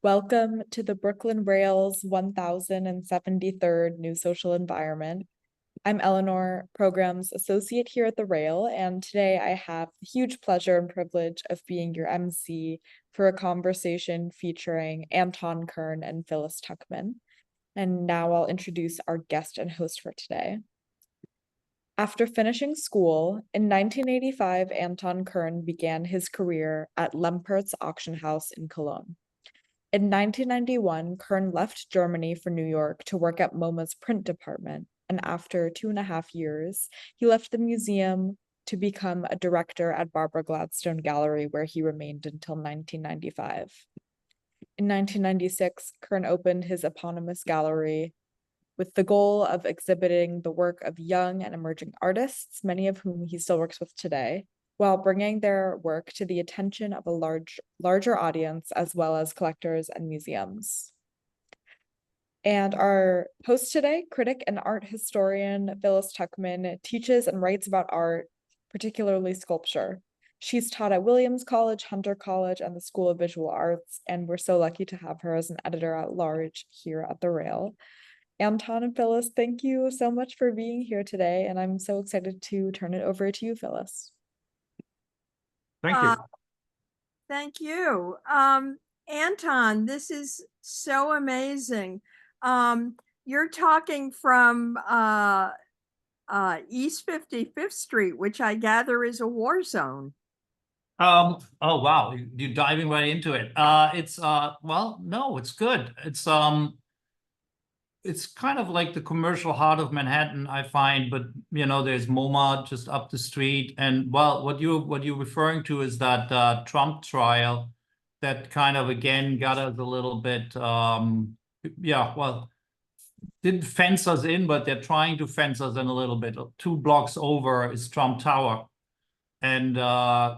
Welcome to the Brooklyn Rail's 1073rd New Social Environment. I'm Eleanor, Programs Associate here at the Rail, and today I have the huge pleasure and privilege of being your MC for a conversation featuring Anton Kern and Phyllis Tuchman. And now I'll introduce our guest and host for today. After finishing school, in 1985, Anton Kern began his career at Lempertz Auction House in Cologne. In 1991, Kern left Germany for New York to work at MoMA's print department, and after 2.5 years, he left the museum to become a director at Barbara Gladstone Gallery, where he remained until 1995. In 1996, Kern opened his eponymous gallery with the goal of exhibiting the work of young and emerging artists, many of whom he still works with today, while bringing their work to the attention of a larger audience, as well as collectors and museums. And our host today, critic and art historian Phyllis Tuchman, teaches and writes about art, particularly sculpture. She's taught at Williams College, Hunter College, and the School of Visual Arts, and we're so lucky to have her as an editor-at-large here at the Rail. Anton and Phyllis, thank you so much for being here today, and I'm so excited to turn it over to you, Phyllis. Thank you. Thank you. Anton, this is so amazing. You're talking from East 55th Street, which I gather is a war zone. Oh, wow, you're diving right into it. Well, no, it's good. It's kind of like the commercial heart of Manhattan, I find, but there's MoMA just up the street. And well, what you're referring to is that Trump trial that kind of again got us a little bit, didn't fence us in, but they're trying to fence us in a little bit. 2 blocks over is Trump Tower. And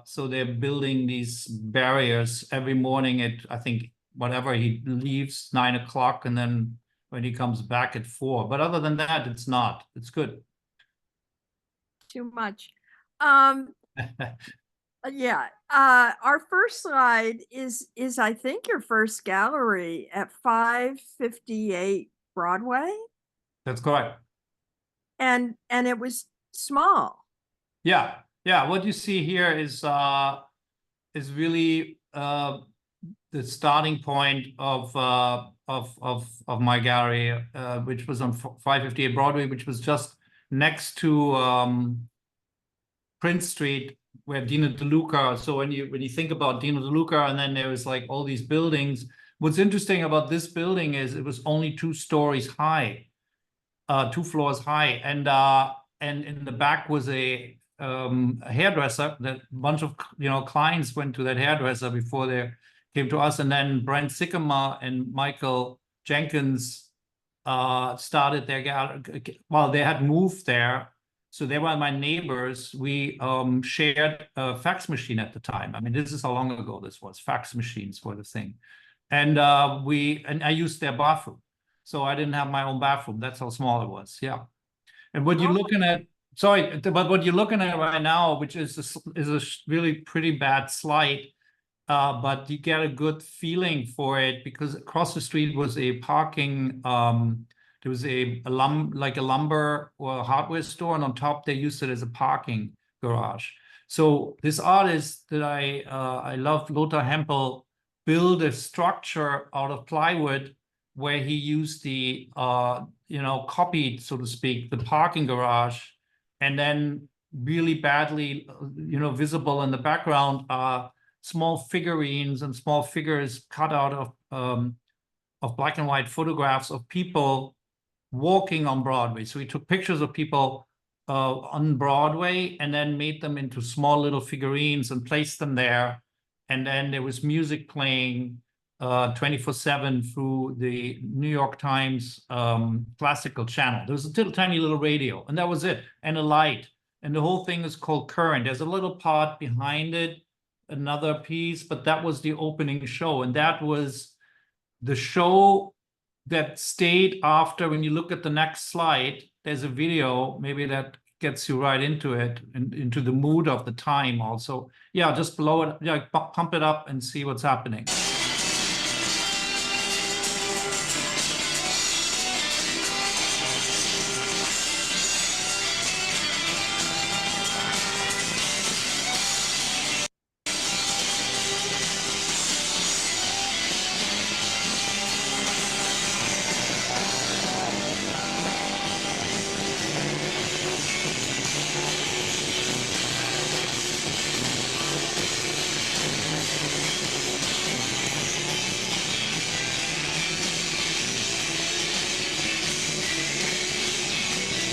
so they're building these barriers every morning at, I think, whatever he leaves, 9 o'clock, and then when he comes back at 4. But other than that, it's not. It's good. Too much. Yeah. Our first slide is I think your first gallery at 558 Broadway. That's correct. And it was small. Yeah. What you see here is really the starting point of my gallery, which was on 558 Broadway, which was just next to Prince Street, where Dino De Luca. So when you think about Dino De Luca, and then there was like all these buildings. What's interesting about this building is it was only 2 stories high, 2 floors high, and in the back was a hairdresser that a bunch of clients went to that hairdresser before they came to us. And then Brent Sycamore and Michael Jenkins started their gallery. Well, they had moved there, so they were my neighbors. We shared a fax machine at the time. I mean, this is how long ago this was. Fax machines were the thing. And I used their bathroom. So I didn't have my own bathroom. That's how small it was. Yeah. And what you're looking at, but what you're looking at right now, which is a really pretty bad slide, but you get a good feeling for it because across the street was a parking. There was a lumber or a hardware store, and on top they used it as a parking garage. So this artist that I love, Lothar Hempel, built a structure out of plywood where he used the copied, so to speak, the parking garage, and then really badly visible in the background are small figurines and small figures cut out of black and white photographs of people walking on Broadway. So he took pictures of people on Broadway and then made them into small little figurines and placed them there. And then there was music playing 24/7 through the New York Times classical channel. There was a tiny little radio, and that was it, and a light. And the whole thing is called Current. There's a little part behind it, another piece, but that was the opening show. And that was the show that stayed after. When you look at the next slide, there's a video, maybe that gets you right into it, and into the mood of the time also. Yeah, just blow it, pump it up and see what's happening.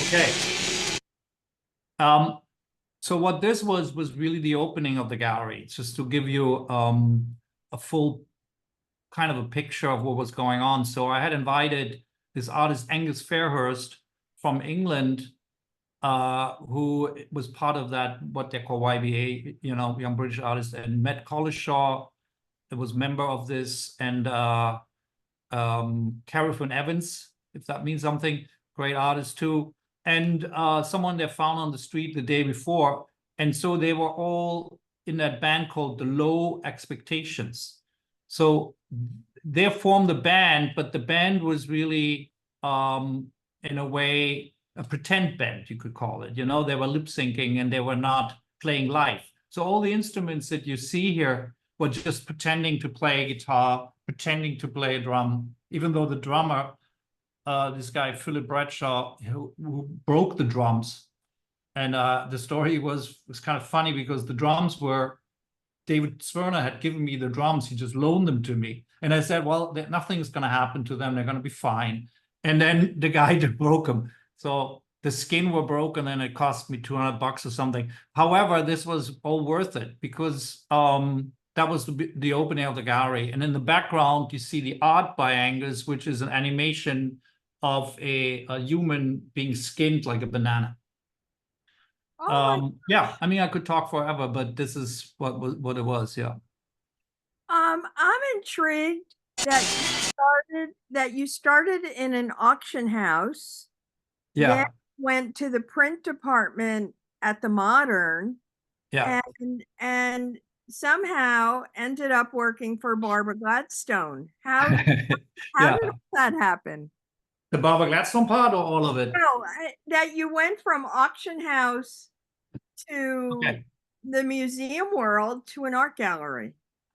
Okay. So what this was really the opening of the gallery. It's just to give you a full kind of a picture of what was going on. So I had invited this artist Angus Fairhurst from England, who was part of that, what they call YBA, you know, Young British Artists, and Matt Collishaw, it was member of this, and Carifon Evans, if that means something, great artist too, and someone they found on the street the day before. And so they were all in that band called The Low Expectations. So they formed the band, but the band was really, in a way, a pretend band, you could call it. You know, they were lip syncing and they were not playing live. So all the instruments that you see here were just pretending to play a guitar, pretending to play a drum, even though the drummer, this guy, Philip Bradshaw, who broke the drums. And the story was kind of funny because the drums were, David Swerner had given me the drums. He just loaned them to me. And I said, well, nothing's going to happen to them. They're going to be fine. And then the guy just broke them. So the skin were broken and it cost me $200 or something. However, this was all worth it because that was the opening of the gallery. And in the background, you see the art by Angus, which is an animation of a human being skinned like a banana. Yeah, I mean, I could talk forever, but this is what it was. Yeah. I'm intrigued that you started in an auction house. Yeah. Then went to the print department at the Modern. Yeah. And somehow ended up working for Barbara Gladstone. How did that happen? The Barbara Gladstone part or all of it? No, that you went from auction house to the museum world to an art gallery.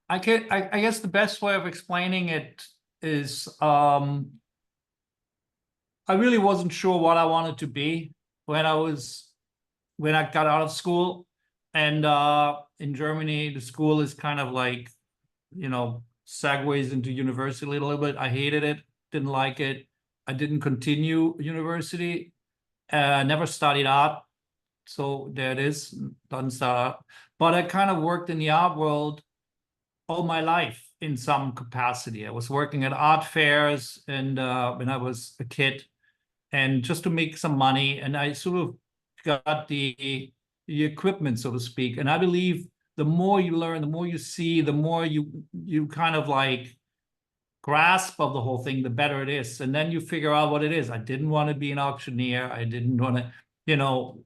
I guess the best way of explaining it is I really wasn't sure what I wanted to be when I got out of school. And in Germany, the school is kind of like, you know, segues into university a little bit. I hated it, didn't like it. I didn't continue university, never studied art. So there it is, doesn't start art. But I kind of worked in the art world all my life in some capacity. I was working at art fairs and when I was a kid, and just to make some money. And I sort of got the equipment, so to speak. And I believe the more you learn, the more you see, the more you kind of like grasp of the whole thing, the better it is. And then you figure out what it is. I didn't want to be an auctioneer. I didn't want to, you know,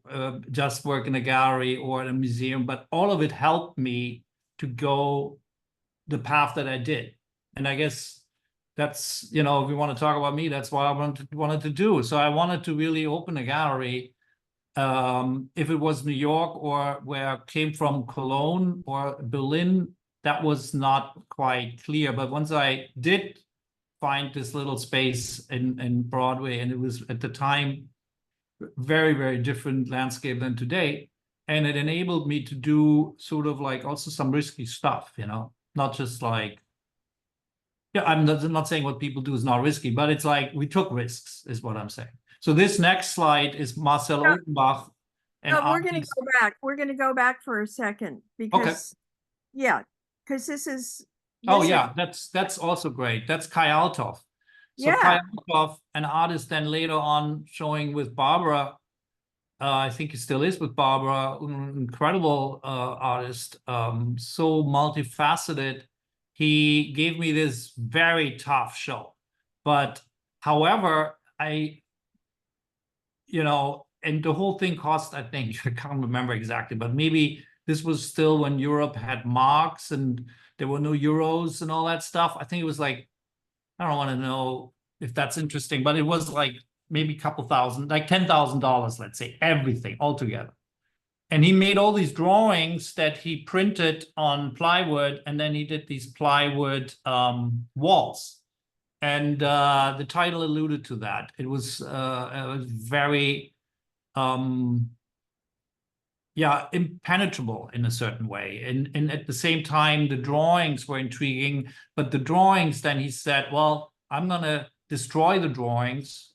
just work in a gallery or in a museum, but all of it helped me to go the path that I did. And I guess that's, you know, if you want to talk about me, that's what I wanted to do. So I wanted to really open a gallery. If it was New York or where I came from, Cologne or Berlin, that was not quite clear. But once I did find this little space in Broadway, and it was at the time very, very different landscape than today. And it enabled me to do sort of like also some risky stuff, you know, not just like, yeah, I'm not saying what people do is not risky, but it's like we took risks is what I'm saying. So this next slide is Marcel Odenbach. And no, we're going to go back. We're going to go back for a second because, yeah, because this is. That's also great. That's Kai Althoff. So Kai Althoff, an artist then later on showing with Barbara, I think he still is with Barbara, an incredible artist, so multifaceted. He gave me this very tough show. But however, you know, and the whole thing cost, I think, I can't remember exactly, but maybe this was still when Europe had marks and there were no euros and all that stuff. I think it was like, I don't want to know if that's interesting, but it was like maybe a couple thousand, like $10,000, let's say, everything altogether. And he made all these drawings that he printed on plywood, and then he did these plywood walls. And the title alluded to that. It was very, impenetrable in a certain way. And at the same time, the drawings were intriguing. But the drawings, then he said, well, I'm going to destroy the drawings.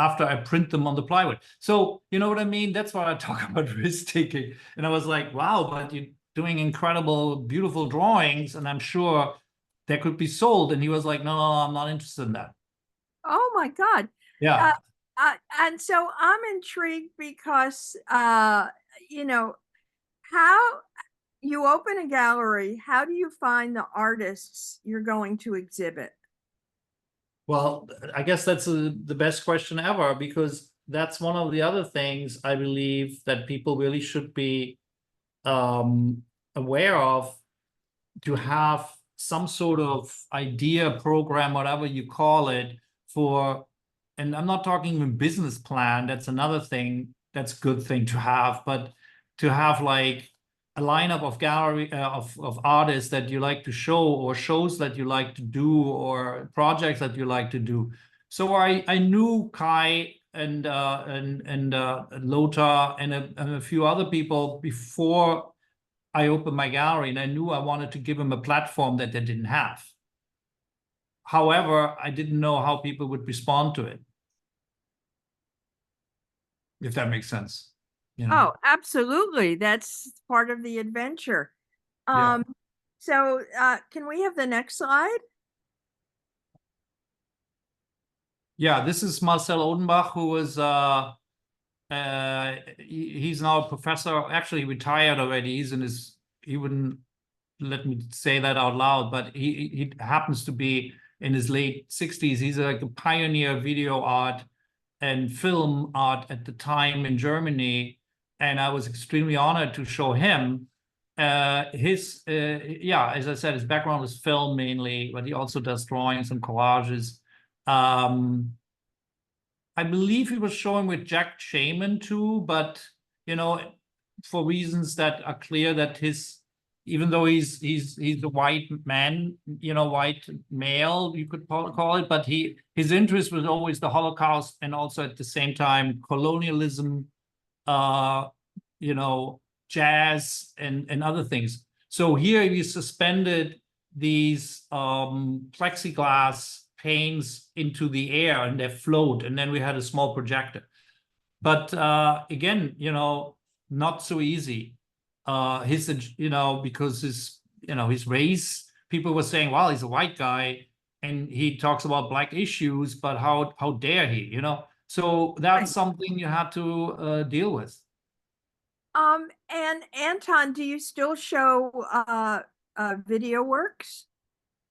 after I print them on the plywood. So, you know what I mean? That's why I talk about risk taking. And I was like, wow, but you're doing incredible, beautiful drawings, and I'm sure they could be sold. And he was like, no, I'm not interested in that. Oh my God. Yeah. And so I'm intrigued because, you know, how you open a gallery, how do you find the artists you're going to exhibit? Well, I guess that's the best question ever, because that's one of the other things I believe that people really should be aware of, to have some sort of idea, program, whatever you call it, for, and I'm not talking even business plan, that's another thing, that's a good thing to have, but to have like a lineup of gallery of artists that you like to show, or shows that you like to do, or projects that you like to do. So I knew Kai and Lothar and a few other people before I opened my gallery, and I knew I wanted to give them a platform that they didn't have. However, I didn't know how people would respond to it, if that makes sense. You know? Oh, absolutely. That's part of the adventure. Yeah. So can we have the next slide? Yeah, this is Marcel Odenbach, who was he's now a professor, actually retired already. He's in his, he wouldn't let me say that out loud, but he happens to be in his late 60s. He's like a pioneer video art and film art at the time in Germany. And I was extremely honored to show him yeah, as I said, his background is film mainly, but he also does drawings and collages. I believe he was showing with Jack Shaman too, but you know, for reasons that are clear, that his, even though he's a white man, you know, white male, you could call it, but his interest was always the Holocaust, and also at the same time colonialism, you know, jazz and other things. So here we suspended these plexiglass panes into the air, and they float, and then we had a small projector. But again, you know, not so easy. His, you know, because his, you know, his race, people were saying, well, he's a white guy and he talks about black issues, but how dare he, you know? So that's something you have to deal with. And Anton, do you still show video works?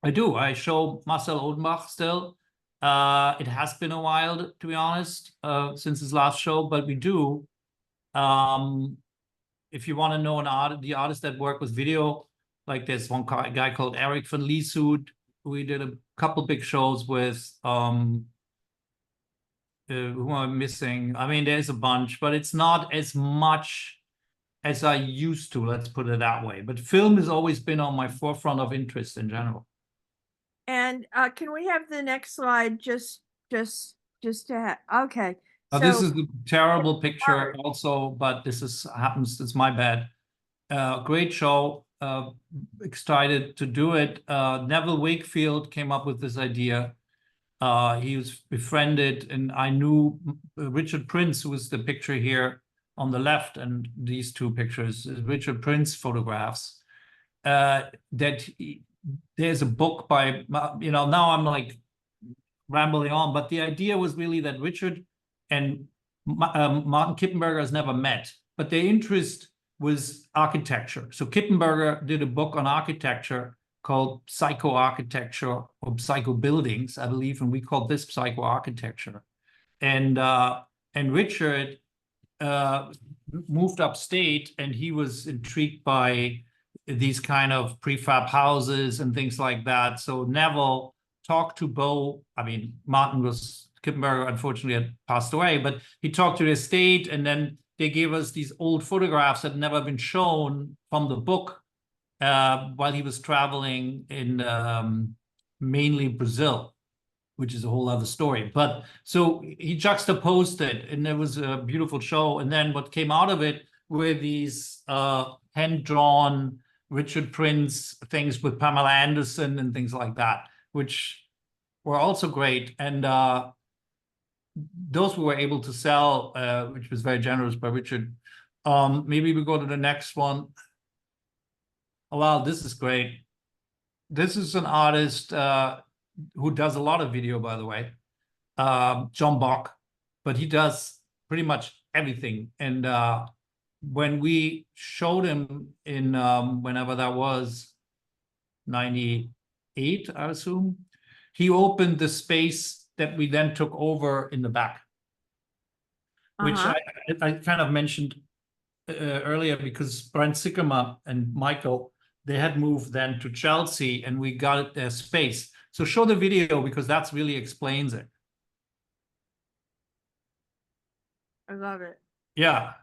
I do. I show Marcel Odenbach still. It has been a while, to be honest, since his last show, but we do. If you want to know the artists that work with video, like there's one guy called Eric van Lieshout. We did a couple big shows with. Who am I missing? I mean, there's a bunch, but it's not as much as I used to, let's put it that way. But film has always been on my forefront of interest in general. And can we have the next slide? Just to have, okay. So, this is a terrible picture also, but this happens, it's my bad. Great show, excited to do it. Neville Wakefield came up with this idea. He was befriended, and I knew Richard Prince, who was the picture here on the left, and these two pictures, Richard Prince photographs. There's a book by, you know, now I'm like rambling on, but the idea was really that Richard and Martin Kippenberger has never met, but their interest was architecture. So Kippenberger did a book on architecture called Psycho-Architecture or Psycho Buildings, I believe, and we called this Psycho-Architecture. And Richard moved upstate, and he was intrigued by these kind of prefab houses and things like that. So Neville talked to Bo. I mean, Kippenberger unfortunately had passed away, but he talked to the estate, and then they gave us these old photographs that had never been shown from the book while he was traveling in mainly Brazil, which is a whole other story. But so he juxtaposed it, and it was a beautiful show. And then what came out of it were these hand-drawn Richard Prince things with Pamela Anderson and things like that, which were also great. And those we were able to sell, which was very generous by Richard. Maybe we go to the next one. Oh, wow, this is great. This is an artist who does a lot of video, by the way, John Bock, but he does pretty much everything. And when we showed him in whenever that was, 98, I assume, he opened the space that we then took over in the back, which I kind of mentioned earlier, because Brent Sycamore and Michael, they had moved then to Chelsea and we got their space. So show the video, because that's really explains it. I love it. Yeah.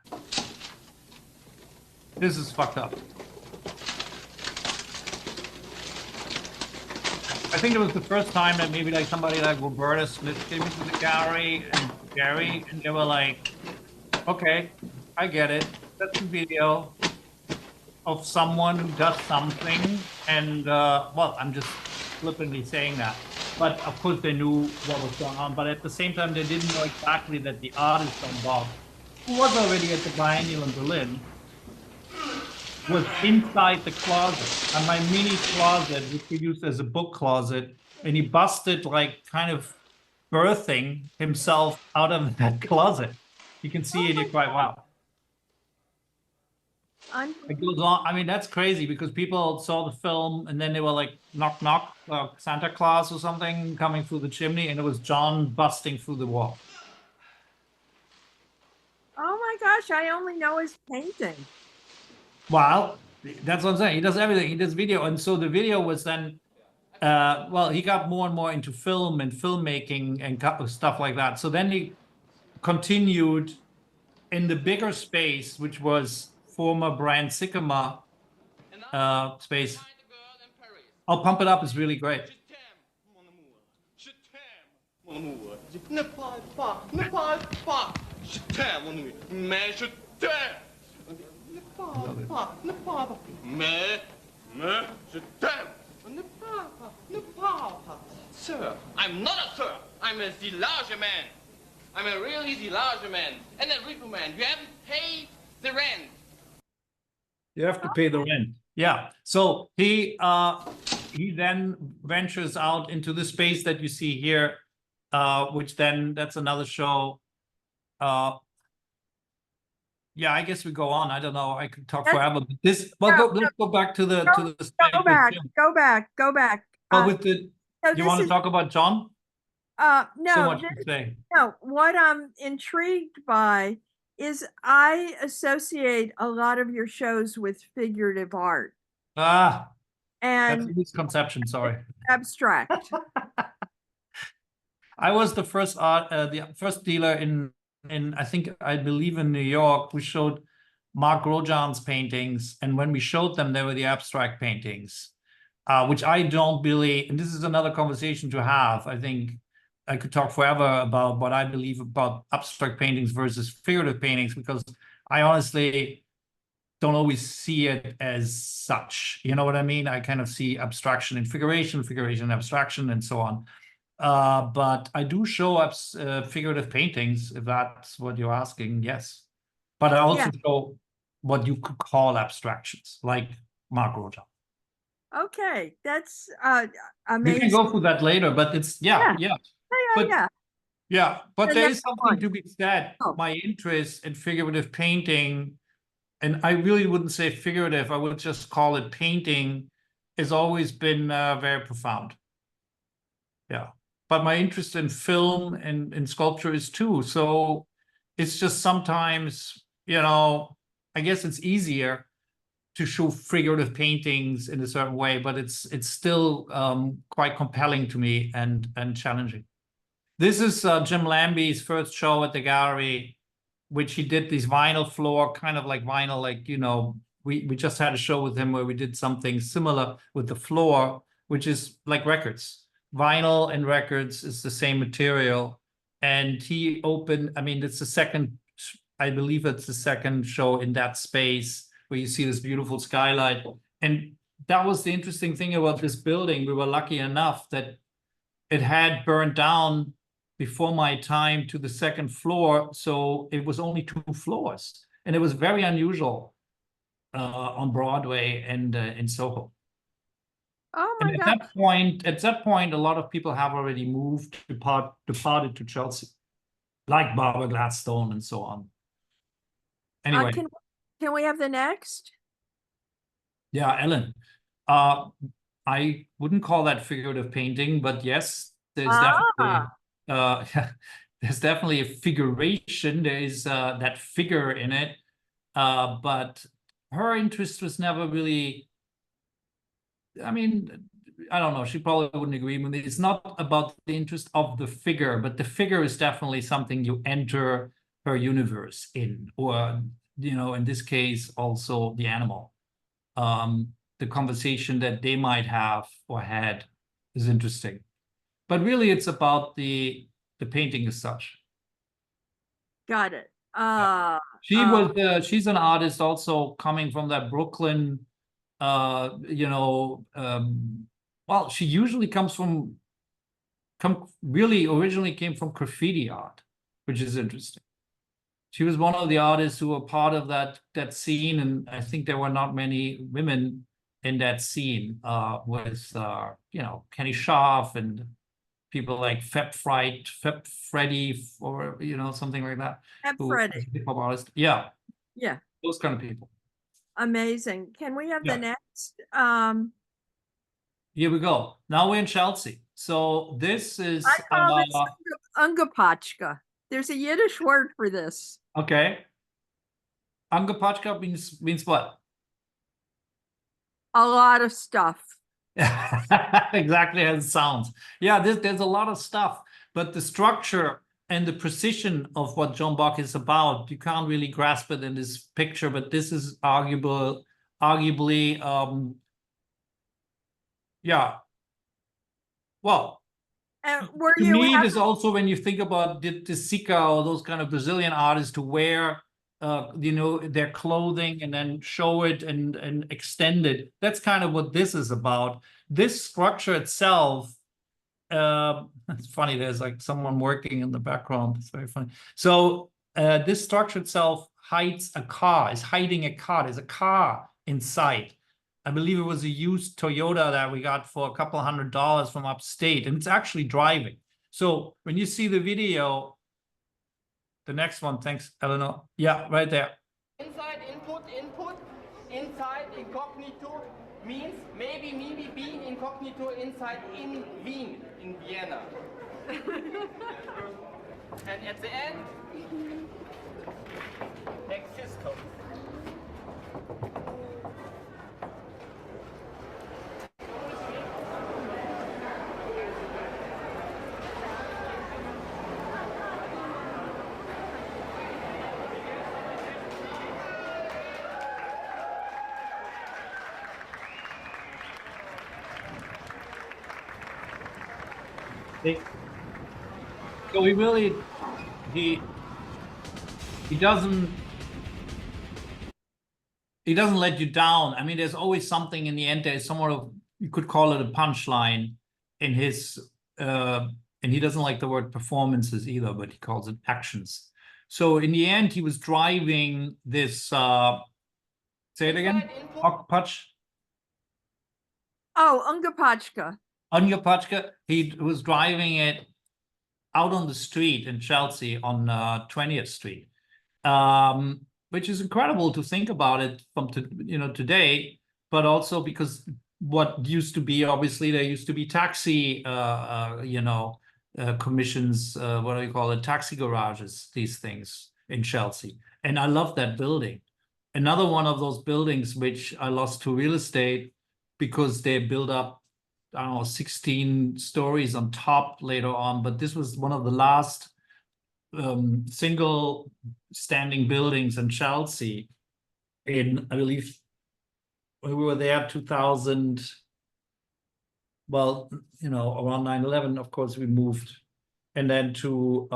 This is fucked up. I think it was the first time that maybe like somebody like Roberta Smith came into the gallery and Gary, and they were like, okay, I get it. That's a video of someone who does something. And well, I'm just flippantly saying that. But of course they knew what was going on. But at the same time, they didn't know exactly that the artist involved, who was already at the Biennial in Berlin, was inside the closet, and my mini closet, which we used as a book closet, and he busted like kind of birthing himself out of that closet. You can see it here quite well. It goes on. I mean, that's crazy, because people saw the film and then they were like, knock, knock, Santa Claus or something coming through the chimney, and it was John busting through the wall. Oh my gosh, I only know his painting. Well, that's what I'm saying. He does everything. He does video. And so the video was then, well, he got more and more into film and filmmaking and stuff like that. So then he continued in the bigger space, which was former Brand Sycamore space. I'll Pump It Up is really great. Sir, I'm not a sir. I'm a the larger man. I'm a really the larger man. And a richer man. You haven't paid the rent. You have to pay the rent. Yeah. So he then ventures out into the space that you see here, which then that's another show. Yeah, I guess we go on. I don't know. I could talk forever. But this, well, let's go back to the Go back. But with the, So you want to talk about John? So No, much to say. no. What I'm intrigued by is I associate a lot of your shows with figurative art That's a and misconception. Sorry. abstract. I was the first dealer in I believe in New York. We showed Mark Grosjean's paintings, and when we showed them, they were the abstract paintings, which I don't believe. And this is another conversation to have. I think I could talk forever about what I believe about abstract paintings versus figurative paintings, because I honestly don't always see it as such. You know what I mean? I kind of see abstraction and figuration, figuration, abstraction, and so on. But I do show figurative paintings, if that's what you're asking. Yes, but I also show what you could call abstractions, like Mark Grosjean. Okay, that's We amazing. can go through that later, but it's yeah. But there is something to be said. My interest in figurative painting, and I really wouldn't say figurative, I would just call it painting, has always been very profound. Yeah. But my interest in film and in sculpture is too. So it's just sometimes, you know, I guess it's easier to show figurative paintings in a certain way, but it's still quite compelling to me and challenging. This is Jim Lambie's first show at the gallery, which he did these vinyl floor, kind of like vinyl, like, you know, we just had a show with him where we did something similar with the floor, which is like records. Vinyl and records is the same material. And he opened, I mean, it's the second, I believe it's the second show in that space where you see this beautiful skylight. And that was the interesting thing about this building. We were lucky enough that it had burned down before my time to the second floor, so it was only 2 floors, and it was very unusual on Broadway and in Soho. Oh And my at God. that point, a lot of people have already moved, departed to Chelsea, like Barbara Gladstone and so on. Anyway, Can we have the next? yeah, Ellen, I wouldn't call that figurative painting, but yes, there's definitely there's definitely a figuration. There is that figure in it, but her interest was never really. I mean, I don't know. She probably wouldn't agree with me. It's not about the interest of the figure, but the figure is definitely something you enter her universe in, or in this case, also the animal. The conversation that they might have or had is interesting, but really it's about the painting as such. Got it. She's an artist also coming from that Brooklyn, well, she usually originally came from graffiti art, which is interesting. She was one of the artists who were part of that scene, and I think there were not many women in that scene, with Kenny Scharf and people like Feb Freddy, or something like that. Feb Freddy. Hip-hop artist. Yeah. Yeah. Those kind of people. Amazing. Can we have the next? Here we go. Now we're in Chelsea. So this is I call this Ungepatschka. There's a Yiddish word for this. Okay. Ungepatschka means what? A lot of stuff. Exactly as it sounds. Yeah, there's a lot of stuff, but the structure and the precision of what Joan Bock is about, you can't really grasp it in this picture, but this is arguably, yeah. Well, and to me, it is also when you think about the Sika or those kind of Brazilian artists to wear their clothing and then show it and extend it. That's kind of what this is about. This structure itself, it's funny, there's like someone working in the background. It's very funny. So this structure itself is hiding a car. There's a car inside. I believe it was a used Toyota that we got for a couple $100 from upstate, and it's actually driving. So when you see the video, the next one, thanks, Eleanor. Yeah, right there. Inside input, inside incognito means maybe be incognito inside in Wien, in Vienna. And at the end, existo. So he doesn't let you down. I mean, there's always something in the end. There's somewhat of, you could call it a punchline in his, and he doesn't like the word performances either, but he calls it actions. So in the end, he was driving this, say it again, Ungepatschka. Oh, Ungepatschka. Ungepatschka, he was driving it out on the street in Chelsea on 20th Street, which is incredible to think about it from today, but also because what used to be, obviously there used to be taxi commissions, what do you call it, taxi garages, these things in Chelsea. And I love that building. Another one of those buildings which I lost to real estate because they built up, I don't know, 16 stories on top later on, but this was one of the last single standing buildings in Chelsea in, I believe, we were there 2000, well, around 9/11, of course, we moved, and then to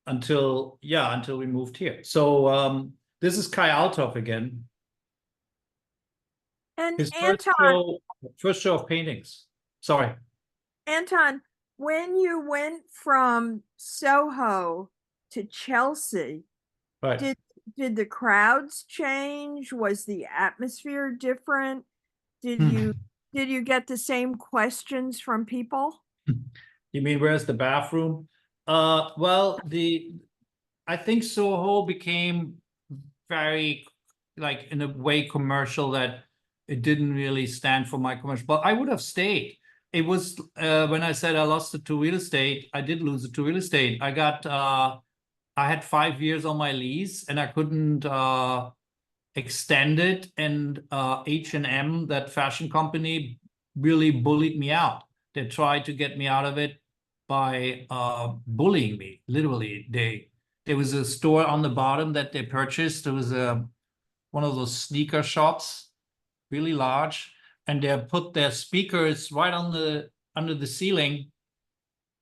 until we moved here. So this is Kai Althoff again. And His Anton, first show of paintings. Sorry. Anton, when you went from Soho to Chelsea, Right. did the crowds change? Was the atmosphere different? Did Hmm. you get the same questions from people? You mean where's the bathroom? Well, I think Soho became very, like, in a way commercial that it didn't really stand for my commercial, but I would have stayed. It was when I said I lost it to real estate, I did lose it to real estate. I had 5 years on my lease and I couldn't extend it, and H&M, that fashion company, really bullied me out. They tried to get me out of it by bullying me, literally. There was a store on the bottom that they purchased. There was one of those sneaker shops, really large, and they put their speakers right under the ceiling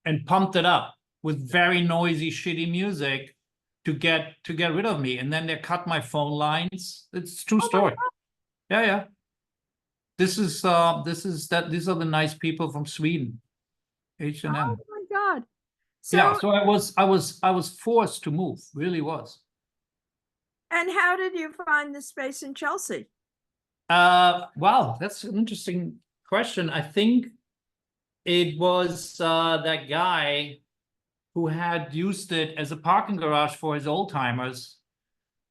and pumped it up with very noisy, shitty music to get rid of me. And then they cut my phone lines. It's a true story. Yeah, yeah. These are the nice people from Sweden, H&M. Oh my God. Yeah, So, so I was forced to move, really was. and how did you find the space in Chelsea? Wow, that's an interesting question. I think it was that guy who had used it as a parking garage for his old timers,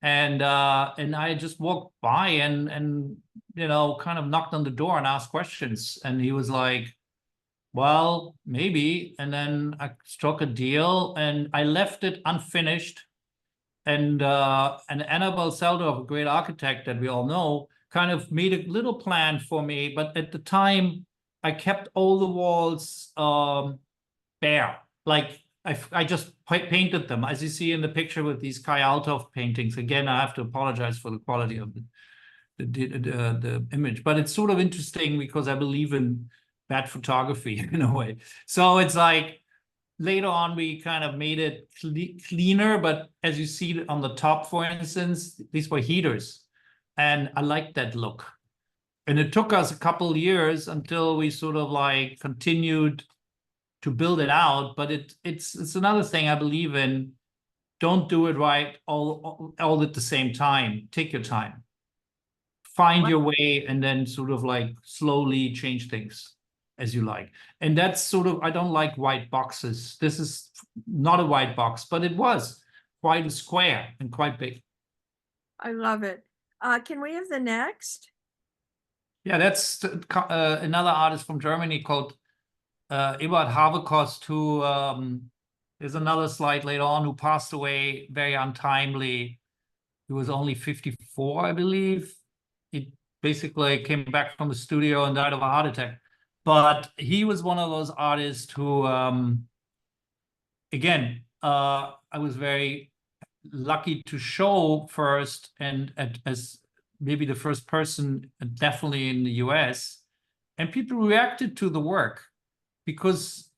and I just walked by and you know, kind of knocked on the door and asked questions, and he was like, well, maybe. And then I struck a deal and I left it unfinished. And Annabelle Seldorf, a great architect that we all know, kind of made a little plan for me. But at the time, I kept all the walls bare. Like I just painted them, as you see in the picture with these Kai Althoff paintings. Again, I have to apologize for the quality of the image, but it's sort of interesting because I believe in bad photography in a way. So it's like later on we kind of made it cleaner, but as you see on the top, for instance, these were heaters, and I liked that look. And it took us a couple of years until we sort of like continued to build it out. But it's another thing I believe in. Don't do it right all at the same time. Take your time. Find your way, and then sort of like slowly change things as you like. And that's sort of, I don't like white boxes. This is not a white box, but it was quite a square and quite big. I love it. Can we have the next? Yeah, that's another artist from Germany called Eberhard Haverkost, who there's another slide later on, who passed away very untimely. He was only 54, I believe. He basically came back from the studio and died of a heart attack. But he was one of those artists who, again, I was very lucky to show first, and as maybe the first person, definitely in the US, and people reacted to the work, because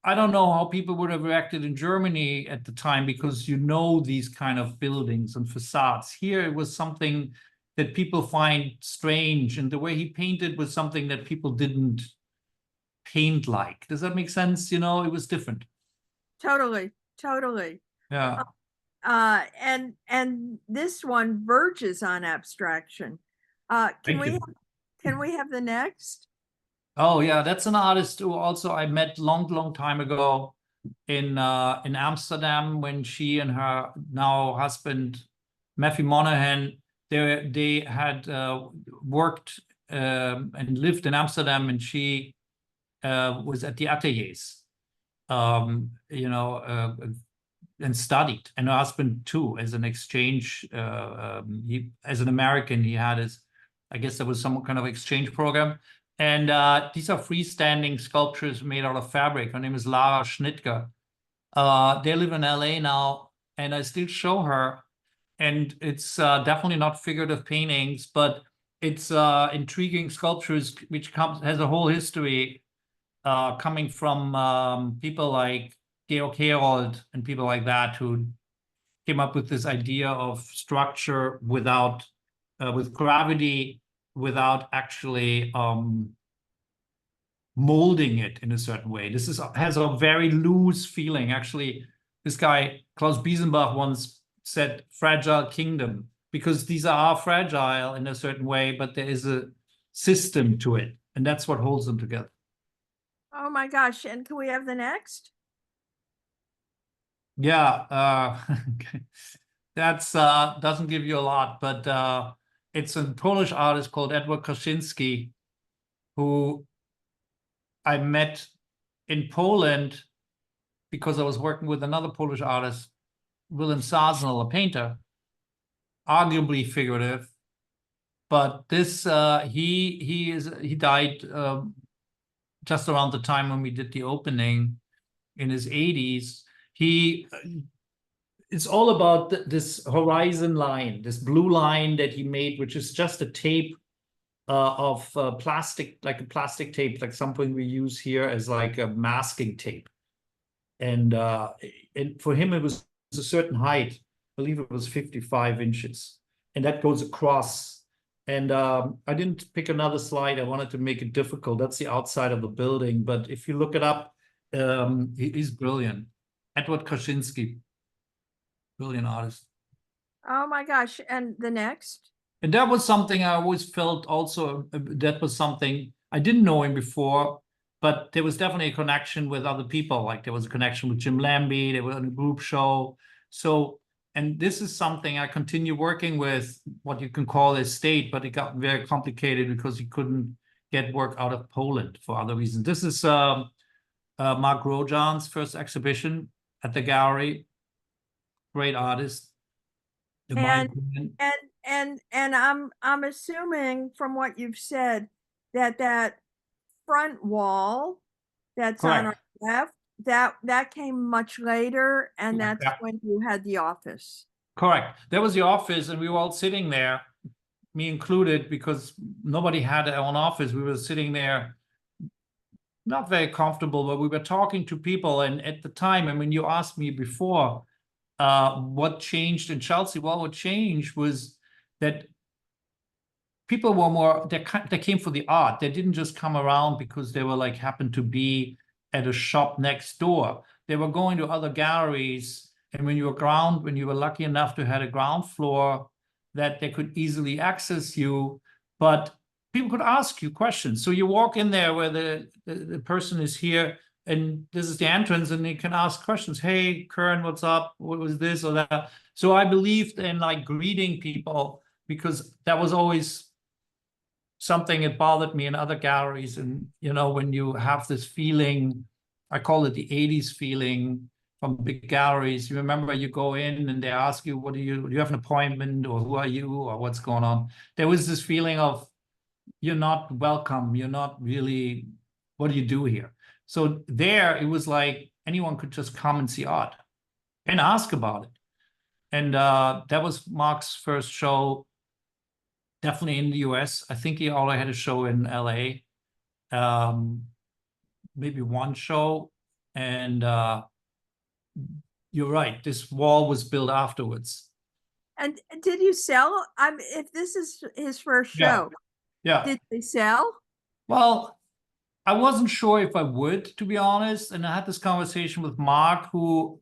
I don't know how people would have reacted in Germany at the time, because you know these kind of buildings and facades. Here it was something that people find strange, and the way he painted was something that people didn't paint like. Does that make sense? You know, it was different. Totally. Yeah. And this one verges on abstraction. Can we have the next? Oh yeah, that's an artist who also I met long time ago in Amsterdam, when she and her now husband Matthew Monahan, they had worked and lived in Amsterdam, and she was at the ateliers, you know, and studied, and her husband too, as an exchange. As an American, he had his, I guess there was some kind of exchange program. And these are freestanding sculptures made out of fabric. Her name is Lara Schnittger. They live in LA now, and I still show her. And it's definitely not figurative paintings, but it's intriguing sculptures, which has a whole history coming from people like Georg Herold and people like that, who came up with this idea of structure without, with gravity, without actually molding it in a certain way. This has a very loose feeling. Actually, this guy, Klaus Biesenbach, once said fragile kingdom, because these are fragile in a certain way, but there is a system to it, and that's what holds them together. Oh my gosh. And can we have the next? Yeah, that's doesn't give you a lot, but it's a Polish artist called Edward Kaczynski, who I met in Poland because I was working with another Polish artist, Willem Sasnal, a painter, arguably figurative. But this he died just around the time when we did the opening in his 80s. It's all about this horizon line, this blue line that he made, which is just a tape of plastic, like a plastic tape, like something we use here as like a masking tape. And for him, it was a certain height. I believe it was 55 inches. And that goes across. And I didn't pick another slide. I wanted to make it difficult. That's the outside of the building. But if you look it up, he's brilliant. Edward Kaczynski, brilliant artist. Oh my gosh. And the next? And that was something I always felt also, that was something, I didn't know him before, but there was definitely a connection with other people. Like there was a connection with Jim Lambie, they were on a group show. So, and this is something I continue working with, what you can call a state, but it got very complicated because he couldn't get work out of Poland for other reasons. This is Mark Rojan's first exhibition at the gallery. Great artist. And I'm assuming from what you've said that front wall that's on our left, that came much later, and that's when you had the office. Correct. There was the office, and we were all sitting there, me included, because nobody had their own office. We were sitting there, not very comfortable, but we were talking to people. And at the time, I mean, you asked me before, what changed in Chelsea? Well, what changed was that people were more, they came for the art. They didn't just come around because they were like, happened to be at a shop next door. They were going to other galleries. And when you were lucky enough to have a ground floor, that they could easily access you, but people could ask you questions. So you walk in there where the person is here, and this is the entrance, and they can ask questions. Hey, Kern, what's up? What was this or that? So I believed in like greeting people, because that was always something that bothered me in other galleries. And, you know, when you have this feeling, I call it the 80s feeling from big galleries, you remember you go in and they ask you, do you have an appointment, or who are you, or what's going on? There was this feeling of, you're not welcome. You're not really, what do you do here? So there, it was like anyone could just come and see art and ask about it. And that was Mark's first show, definitely in the US. I think he already had a show in LA, maybe one show. And you're right, this wall was built afterwards. And did you sell? If this is his first show, yeah. Did they sell? Well, I wasn't sure if I would, to be honest. And I had this conversation with Mark, who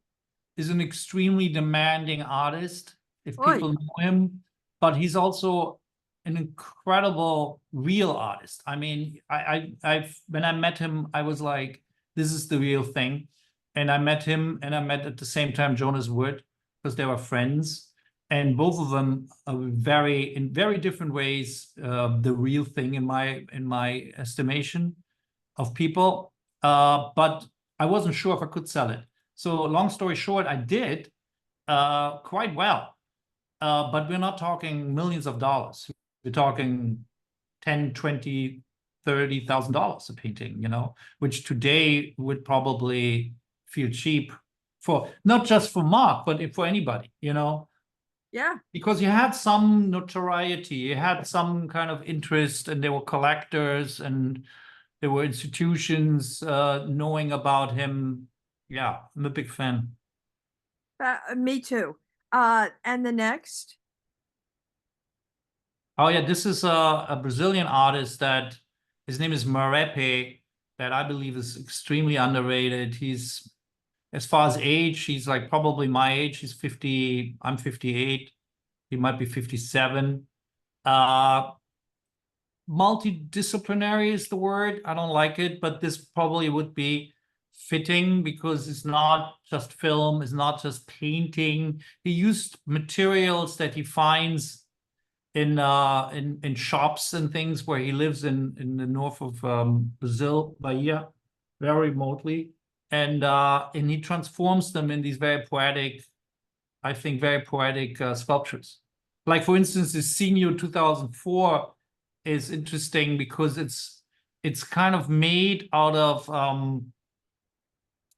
is an extremely demanding artist, if people know him, but he's also an incredible real artist. I mean, when I met him, I was like, this is the real thing. And I met him, and I met at the same time Jonas Wood, because they were friends. And both of them are in very different ways, the real thing in my estimation of people. But I wasn't sure if I could sell it. So long story short, I did quite well. But we're not talking millions of dollars. We're talking $10,000, $20,000, $30,000 a painting, you know, which today would probably feel cheap for, not just for Mark, but for anybody, you know. Yeah. Because you had some notoriety, you had some kind of interest, and there were collectors and there were institutions knowing about him. Yeah, I'm a big fan. Me too. And the next? Oh yeah, this is a Brazilian artist that, his name is Marepe, that I believe is extremely underrated. He's, as far as age, he's like probably my age. He's 50, I'm 58. He might be 57. Multidisciplinary is the word. I don't like it, but this probably would be fitting because it's not just film, it's not just painting. He used materials that he finds in shops and things where he lives in the north of Brazil, Bahia, very remotely, and he transforms them in these very poetic, I think, very poetic sculptures. Like, for instance, the Senior 2004 is interesting because it's kind of made out of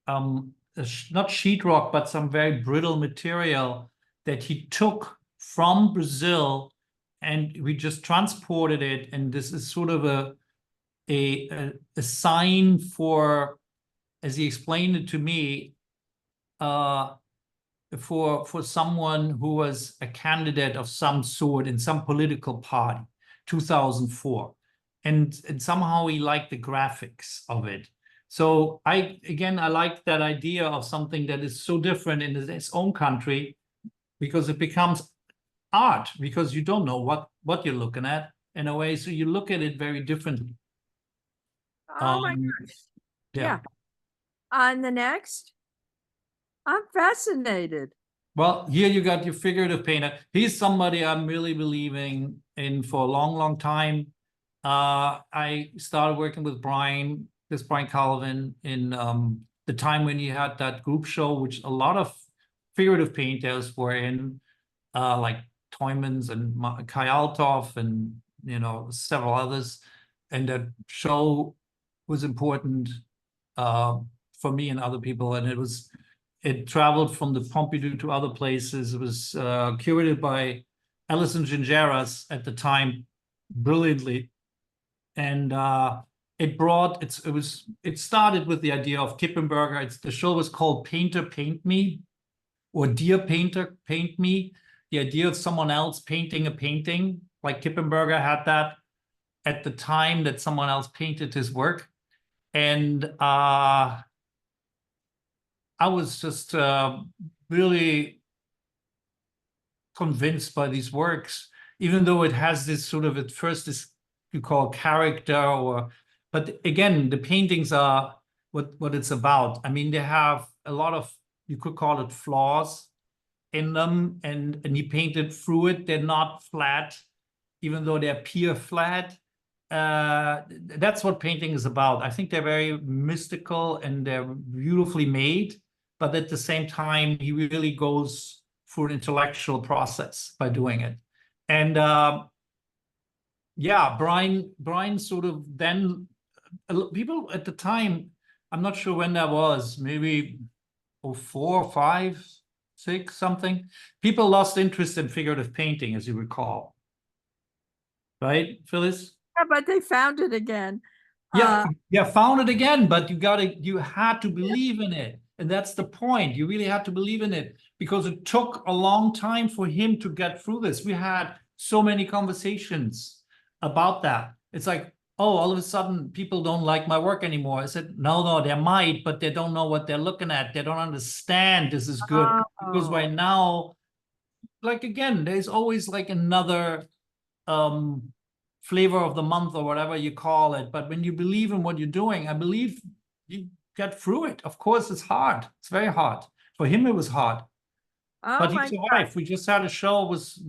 not sheetrock, but some very brittle material that he took from Brazil, and we just transported it. And this is sort of a sign for, as he explained it to me, for someone who was a candidate of some sort in some political party, 2004, and somehow he liked the graphics of it. So I like that idea of something that is so different in its own country, because it becomes art, because you don't know what you're looking at in a way, so you look at it very differently. Oh my gosh. Yeah. Yeah. On the next, I'm fascinated. Well, here you got your figurative painter. He's somebody I'm really believing in for a long, long time. I started working with Brian Colvin in the time when he had that group show, which a lot of figurative painters were in, like Toymans and Kai Althoff and, you know, several others. And that show was important for me and other people. And it traveled from the Pompidou to other places. It was curated by Alison Gingeras at the time, brilliantly. And it started with the idea of Kippenberger. The show was called Painter Paint Me, or Dear Painter Paint Me. The idea of someone else painting a painting, like Kippenberger had that at the time that someone else painted his work. And I was just really convinced by these works, even though it has this sort of, at first, this you call character, but again, the paintings are what it's about. I mean, they have a lot of, you could call it, flaws in them, and he painted through it. They're not flat, even though they appear flat. That's what painting is about. I think they're very mystical and they're beautifully made, but at the same time, he really goes through an intellectual process by doing it. And yeah, Brian sort of then, people at the time, I'm not sure when that was, maybe 04, 5, 6, something. People lost interest in figurative painting, as you recall. Right, Phyllis? Yeah, but they found it again. Yeah, found it again, but you had to believe in it. And that's the point. You really had to believe in it, because it took a long time for him to get through this. We had so many conversations about that. It's like, oh, all of a sudden people don't like my work anymore. I said, no, they might, but they don't know what they're looking at. They don't understand this is good. Because right now, like, again, there's always like another flavor of the month or whatever you call it. But when you believe in what you're doing, I believe you get through it. Of course, it's hard. It's very hard. For him, it was hard. But he survived. We just had a show, it was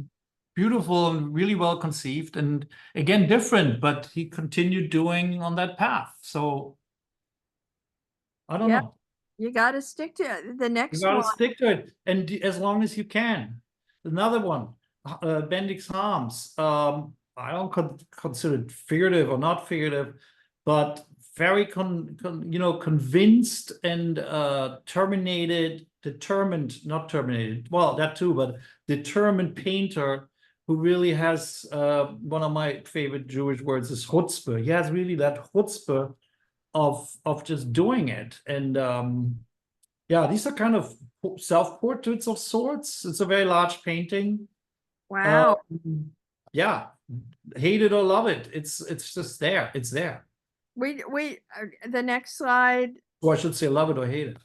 beautiful and really well conceived, and again, different, but he continued doing on that path. So I don't know. You got to stick to it. The next one. You got to stick to it, and as long as you can. Another one, Bendix Harms. I don't consider it figurative or not figurative, but very convinced and determined, not terminated, well, that too, but determined painter who really has, one of my favorite Jewish words is chutzpah. He has really that chutzpah of just doing it. And yeah, these are kind of self-portraits of sorts. It's a very large painting. Wow. Yeah, hate it or love it. It's just there. It's there. The next slide. Or I should say love it or hate it.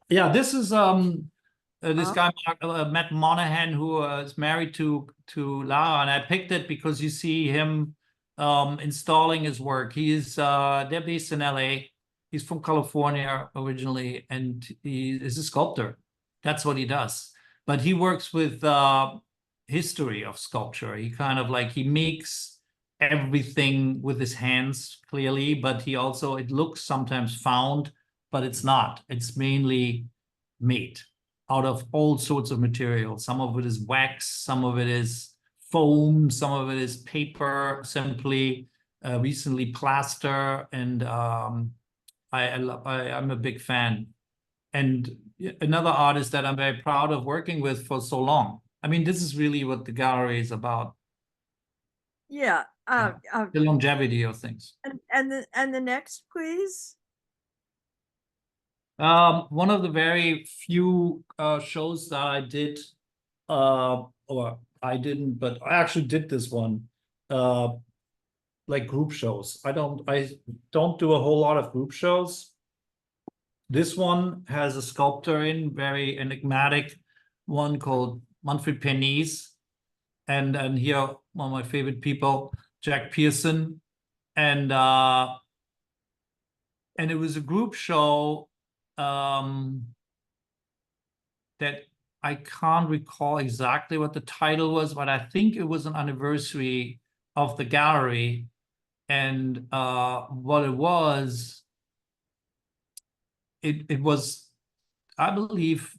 Yeah, this is this Oh. guy Matt Monahan, who is married to Lara, and I picked it because you see him installing his work. They're based in LA. He's from California originally, and he is a sculptor. That's what he does. But he works with history of sculpture. He kind of like, he makes everything with his hands clearly, but he also, it looks sometimes found, but it's not. It's mainly made out of all sorts of materials. Some of it is wax, some of it is foam, some of it is paper, simply recently plaster, and I'm a big fan. And another artist that I'm very proud of working with for so long. I mean, this is really what the gallery is about. Yeah. The longevity of things. And the next, please. One of the very few shows that I did, or I didn't, but I actually did this one, like group shows. I don't do a whole lot of group shows. This one has a sculptor in, very enigmatic one called Manfred Pernice, and here one of my favorite people, Jack Pearson, and it was a group show that I can't recall exactly what the title was, but I think it was an anniversary of the gallery, and what it was. It was, I believe,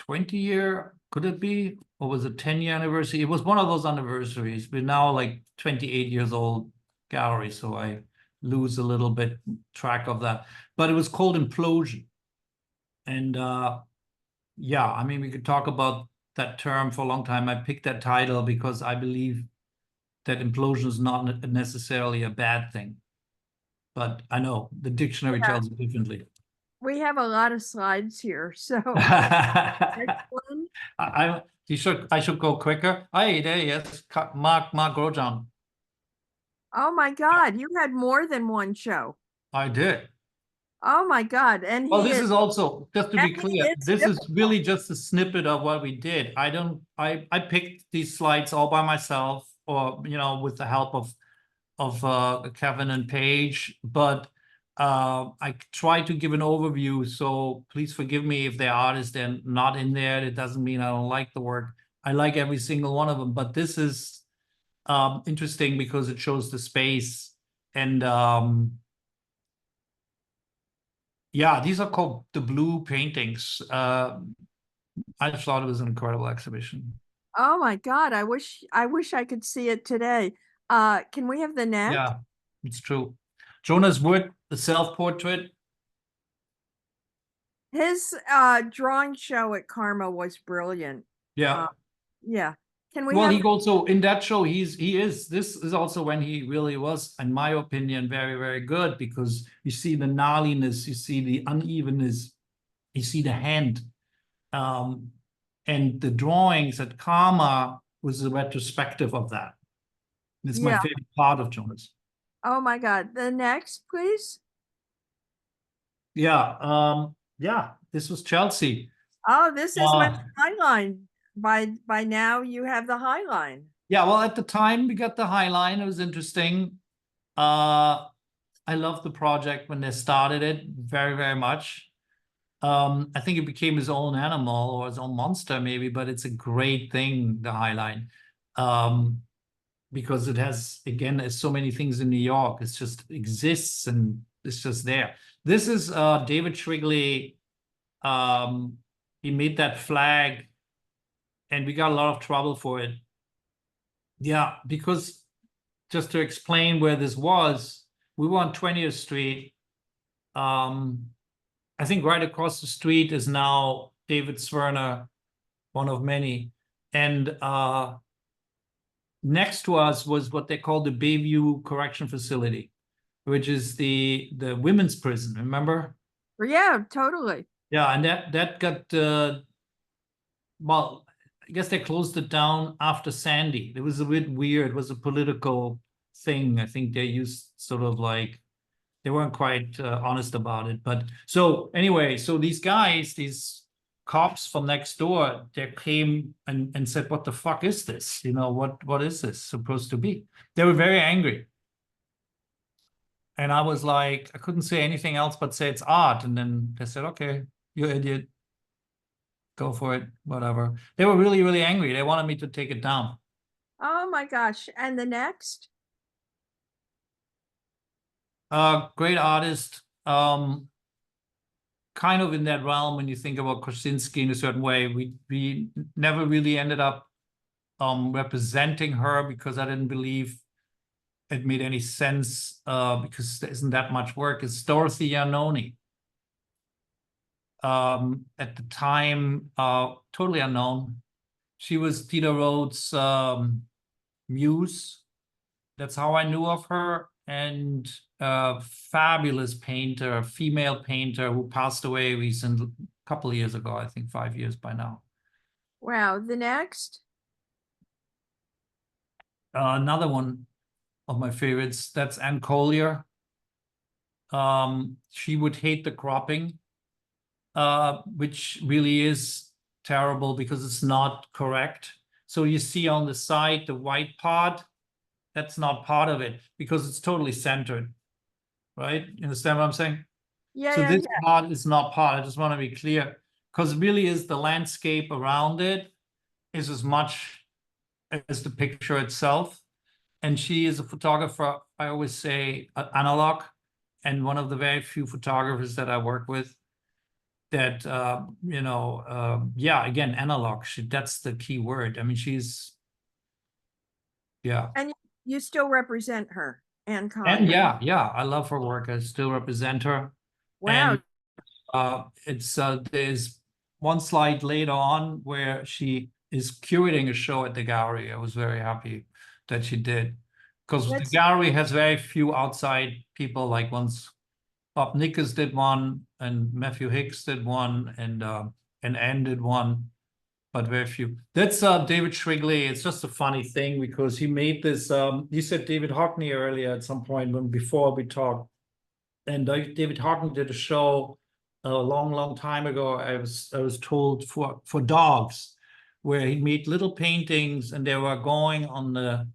20-year, could it be? Or was it 10-year anniversary? It was one of those anniversaries. We're now like 28 years old gallery, so I lose a little bit track of that. But it was called Implosion. And yeah, I mean, we could talk about that term for a long time. I picked that title because I believe that implosion is not necessarily a bad thing. But I know the dictionary tells it differently. We have a lot of slides here, so next one. I should go quicker. Hey, there he is, Mark Grosjean. Oh my God, you had more than one show. I did. Oh my God, and Well, this is also, just to be clear, this is difficult. really just a snippet of what we did. I picked these slides all by myself, or with the help of Kevin and Paige, but I try to give an overview, so please forgive me if there are artists that are not in there. It doesn't mean I don't like the work. I like every single one of them, but this is interesting because it shows the space, and yeah, these are called the Blue paintings. I thought it was an incredible exhibition. Oh my God, I wish I could see it today. Can we have the next? Yeah, it's true. Jonas Wood, the self-portrait. His drawing show at Karma was brilliant. Yeah. Yeah. Can we Well, have he also, in that show, this is also when he really was, in my opinion, very, very good, because you see the gnarliness, you see the unevenness, you see the hand. And the drawings at Karma was a retrospective of that. It's my favorite part of Jonas. Oh my God. The next, please. Yeah. Yeah, this was Chelsea. Oh, this is my Highline. By now you have the Highline. Yeah, well, at the time we got the Highline. It was interesting. I loved the project when they started it very, very much. I think it became his own animal or his own monster, maybe, but it's a great thing, the Highline. Because it has, again, there's so many things in New York. It just exists and it's just there. This is David Shrigley. He made that flag, and we got a lot of trouble for it. Yeah, because just to explain where this was, we were on 20th Street. I think right across the street is now David Swerner, one of many. And next to us was what they call the Bayview Correction Facility, which is the women's prison, remember? Yeah, totally. Yeah, and that got, well, I guess they closed it down after Sandy. It was a bit weird. It was a political thing. I think they used sort of like, they weren't quite honest about it. But so anyway, so these guys, these cops from next door, they came and said, what the fuck is this? You know, what is this supposed to be? They were very angry. And I was like, I couldn't say anything else but say it's art. And then they said, okay, you're an idiot. Go for it, whatever. They were really, really angry. They wanted me to take it down. Oh my gosh. And the next? Great artist. Kind of in that realm when you think about Kosinski in a certain way. We never really ended up representing her because I didn't believe it made any sense because there isn't that much work. It's Dorothy Iannoni. At the time, totally unknown. She was Diderot's muse. That's how I knew of her. And a fabulous painter, female painter who passed away recently, a couple of years ago, I think 5 years by now. Wow. The next? Another one of my favorites, that's Anne Collier. She would hate the cropping, which really is terrible because it's not correct. So you see on the side, the white part, that's not part of it because it's totally centered, right? You understand what I'm saying? Yeah. So Yeah, this yeah. part is not part. I just want to be clear because it really is the landscape around it is as much as the picture itself. And she is a photographer, I always say, analog, and one of the very few photographers that I work with that, you know, yeah, again, analog, that's the key word. I mean, she's, yeah. And you still represent her, Anne Collier. And yeah, I love her work. I still represent her. Wow. And it's there's one slide later on where she is curating a show at the gallery. I was very happy that she did. Because the gallery has very few outside people, like once Bob Nickers did one, and Matthew Hicks did one, and Anne did one, but very few. That's David Shrigley. It's just a funny thing because he made this. You said David Hockney earlier at some point when before we talked, and David Hockney did a show a long time ago. I was told for dogs, where he made little paintings and they were going on the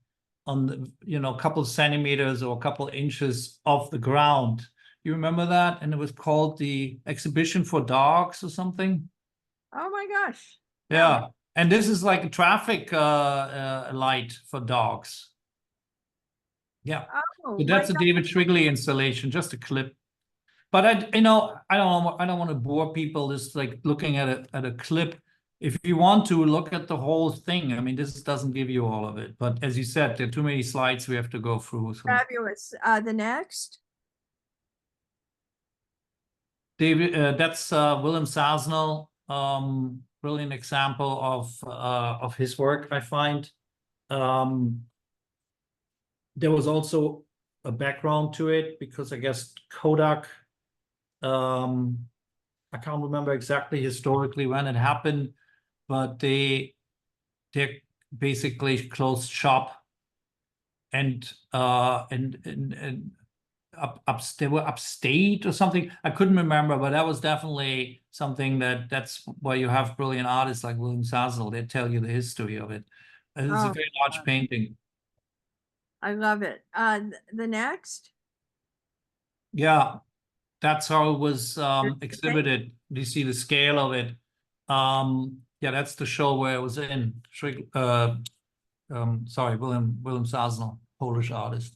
you know, a couple of centimeters or a couple of inches off the ground. You remember that? And it was called the Exhibition for Dogs or something. Oh my gosh. Yeah. And this is like a traffic light for dogs. Yeah. Oh, So that's a David Shrigley installation, just a clip. But I don't want to bore people just like looking at a clip. If you want to look at the whole thing, I mean, this doesn't give you all of it. But as you said, there are too many slides we have to go through. So. Fabulous. The next? David, that's Willem Sasnal. Brilliant example of his work, I find. There was also a background to it because I guess Kodak, I can't remember exactly historically when it happened, but they basically closed shop and they were upstate or something. I couldn't remember, but that was definitely something that's where you have brilliant artists like William Sasnal. They tell you the history of it. And it's a very large painting. I love it. The next? Yeah, that's how it was exhibited. You see the scale of it. Yeah, that's the show where it was in. Sorry, William Sasnal, Polish artist.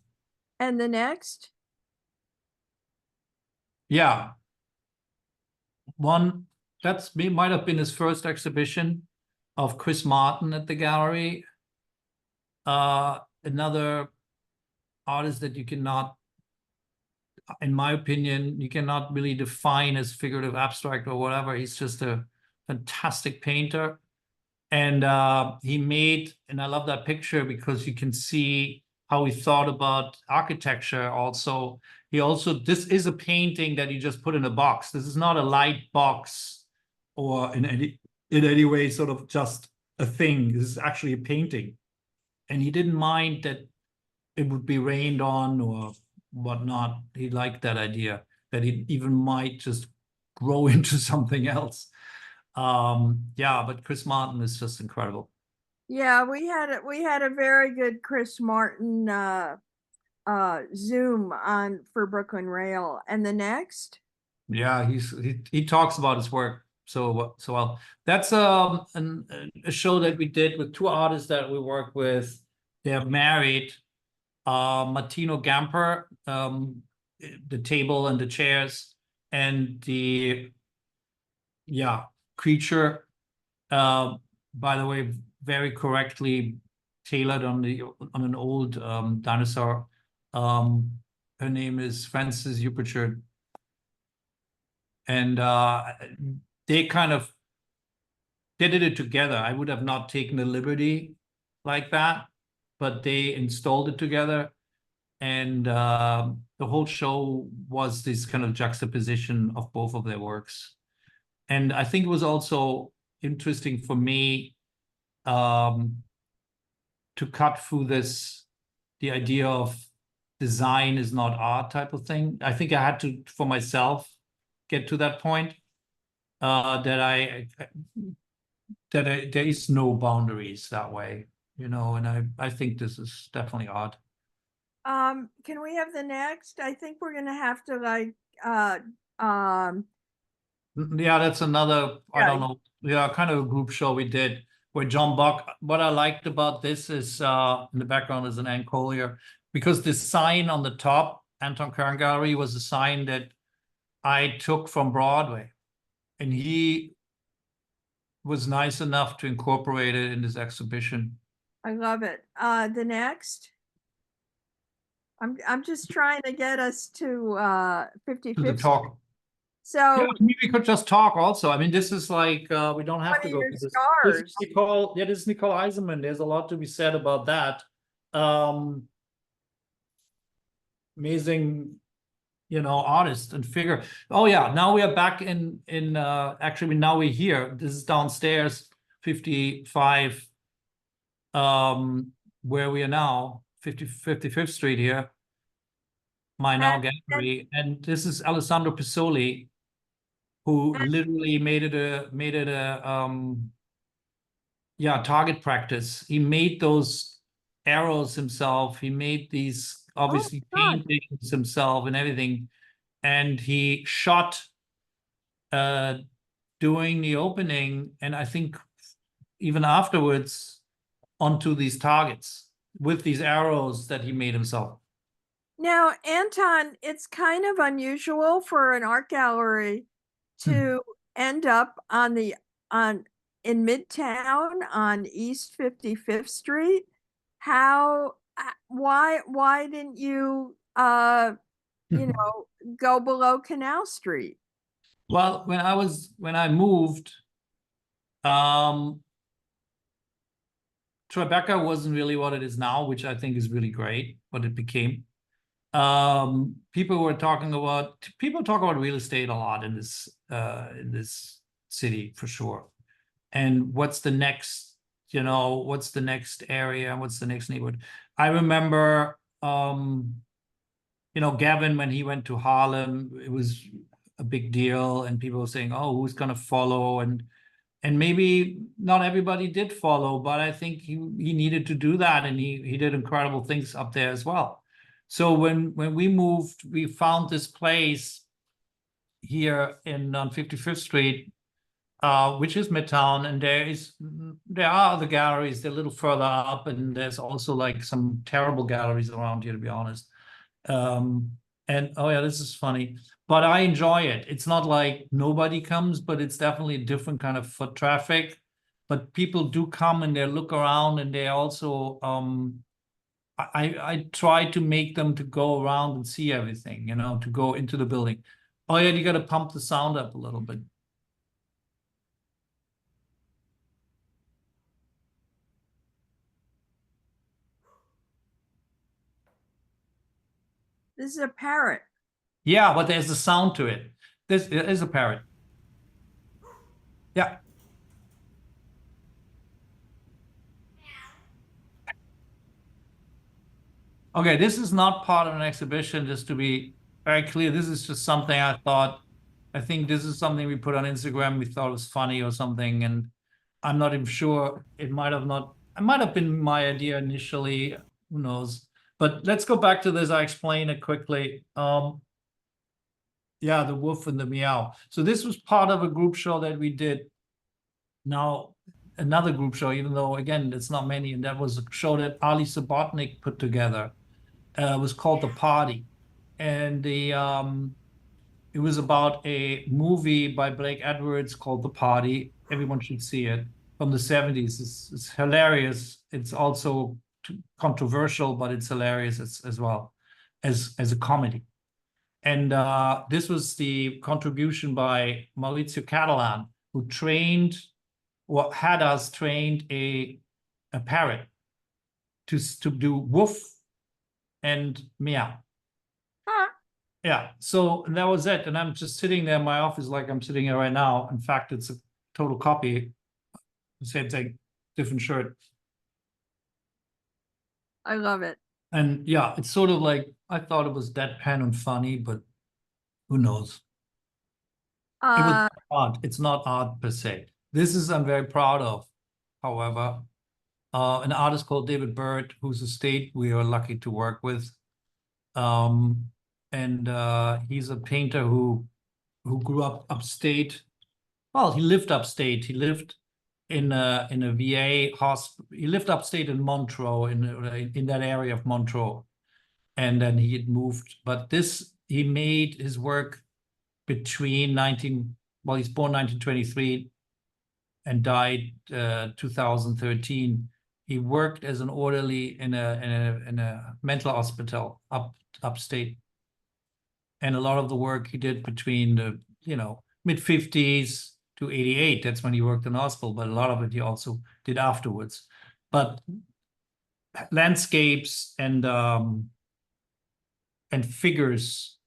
And the next? Yeah. One, might have been his first exhibition of Chris Martin at the gallery. Another artist that you cannot, in my opinion, you cannot really define as figurative abstract or whatever. He's just a fantastic painter. And he made, and I love that picture because you can see how he thought about architecture also. This is a painting that he just put in a box. This is not a light box or in any way sort of just a thing. This is actually a painting. And he didn't mind that it would be rained on or whatnot. He liked that idea that it even might just grow into something else. Yeah, but Chris Martin is just incredible. Yeah, we had a very good Chris Martin Zoom on for Brooklyn Rail. And the next? Yeah, he talks about his work so well. That's a show that we did with two artists that we work with. They're married. Martino Gamper, the table and the chairs, and the creature. By the way, very correctly tailored on an old dinosaur. Her name is Frances Upperchurch. And they did it together. I would have not taken the liberty like that, but they installed it together. And the whole show was this kind of juxtaposition of both of their works. And I think it was also interesting for me to cut through the idea of design is not art type of thing. I think I had to, for myself, get to that point that there is no boundaries that way, and I think this is definitely art. Can we have the next? I think we're gonna have to Yeah, that's another, I Yeah. don't know, kind of a group show we did where John Buck, what I liked about this is in the background is an Ann Collier, because the sign on the top, Anton Kern Gallery, was a sign that I took from Broadway. And he was nice enough to incorporate it in this exhibition. I love it. The next? I'm just trying to get us to 55th. To the talk. So Yeah, maybe we could just talk also. I mean, this is like, we don't have What to are go your to this. stars? This is Nicole Eisenman. There's a lot to be said about that. Amazing, artist and figure. Oh yeah, now we are back in actually now we're here. This is downstairs, 55, where we are now, 55th Street here. My now gallery, and this is Alessandro Pisoli, who literally made it a target practice. He made those arrows himself. He made these obviously paintings himself and everything, and he shot doing the opening, and I think even afterwards onto these targets with these arrows that he made himself. Now, Anton, it's kind of unusual for an art gallery to end up in Midtown on East 55th Street. Why didn't you go below Canal Street? Well, when I moved, Tribeca wasn't really what it is now, which I think is really great, what it became. People talk about real estate a lot in this city for sure. And what's the next, what's the next area, what's the next neighborhood? I remember, Gavin, when he went to Harlem, it was a big deal, and people were saying, oh, who's gonna follow? And maybe not everybody did follow, but I think he needed to do that, and he did incredible things up there as well. So when we moved, we found this place here on 55th Street, which is Midtown, and there are other galleries. They're a little further up, and there's also like some terrible galleries around here, to be honest. And oh yeah, this is funny, but I enjoy it. It's not like nobody comes, but it's definitely a different kind of foot traffic. But people do come and they look around, and they also I try to make them to go around and see everything, to go into the building. Oh yeah, you got to pump the sound up a little bit. This is a parrot. Yeah, but there's a sound to it. This is a parrot. Yeah. Okay, this is not part of an exhibition, just to be very clear. This is just something I think this is something we put on Instagram. We thought it was funny or something, and I'm not even sure. It might have been my idea initially, who knows? But let's go back to this. I explain it quickly. Yeah, the wolf and the meow. So this was part of a group show that we did. Now, another group show, even though, again, it's not many, and that was a show that Ali Subotnik put together. Was called The Party. And it was about a movie by Blake Edwards called The Party. Everyone should see it, from the 70s. It's hilarious. It's also controversial, but it's hilarious as well as a comedy. And this was the contribution by Maurizio Catalan, who trained or had us trained a parrot to do woof and meow. Yeah, so that was it. And I'm just sitting there in my office like I'm sitting here right now. In fact, it's a total copy. Same thing, different shirt. I love it. And yeah, it's sort of like, I thought it was deadpan and funny, but who knows? It was art. It's not art per se. This is I'm very proud of, however. An artist called David Bird, whose estate we are lucky to work with. And he's a painter who grew up upstate. Well, he lived upstate. He lived in a VA hospital. He lived upstate in Montreux, in that area of Montreux, and then he had moved. But he made his work between he's born 1923 and died 2013. He worked as an orderly in a mental hospital upstate. And a lot of the work he did between the, mid-50s to 88, that's when he worked in hospital, but a lot of it he also did afterwards. But landscapes and figures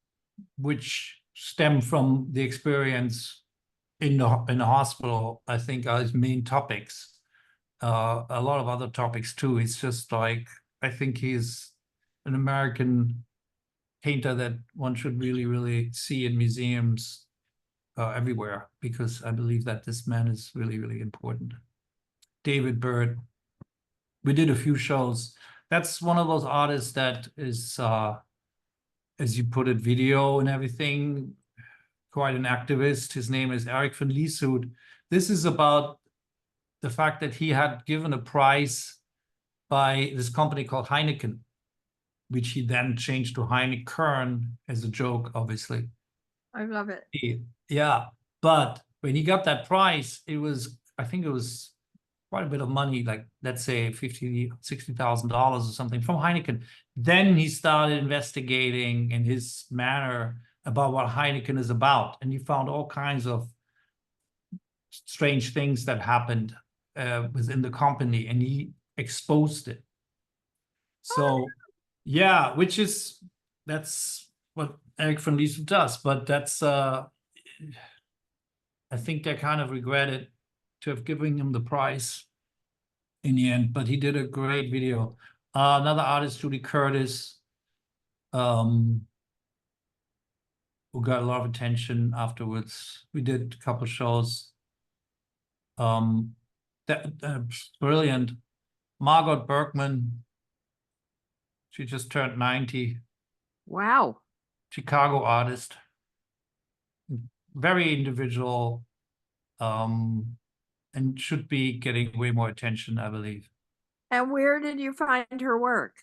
which stem from the experience in the hospital, I think, are his main topics. A lot of other topics too. It's just like, I think he's an American painter that one should really, really see in museums everywhere, because I believe that this man is really, really important. David Bird. We did a few shows. That's one of those artists that is, as you put it, video and everything, quite an activist. His name is Eric van Lieshout. This is about the fact that he had given a prize by this company called Heineken, which he then changed to Heineken Kern as a joke, obviously. I love it. Yeah, but when he got that prize, I think it was quite a bit of money, like let's say $50,000, $60,000 or something from Heineken. Then he started investigating in his manner about what Heineken is about, and he found all kinds of strange things that happened within the company, and he exposed it. So, yeah, that's what Eric van Lieshout does, but that's I think they kind of regretted to have given him the prize in the end, but he did a great video. Another artist, Judy Curtis, who got a lot of attention afterwards. We did a couple shows. Brilliant. Margot Bergman, she just turned 90. Wow. Chicago artist. Very individual, and should be getting way more attention, I believe. And where did you find her work?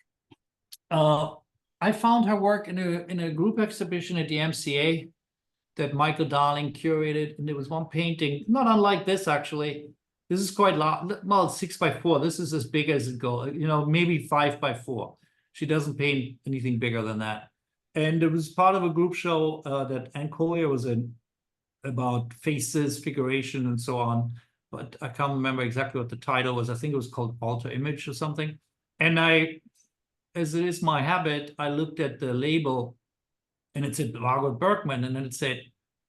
I found her work in a group exhibition at the MCA that Michael Darling curated, and there was one painting, not unlike this actually. This is quite large, well, 6x4. This is as big as it goes, maybe 5x4. She doesn't paint anything bigger than that. And it was part of a group show that Ann Collier was in, about faces, figuration, and so on. But I can't remember exactly what the title was. I think it was called Alter Image or something. And as it is my habit, I looked at the label, and it said Margot Bergman, and then it said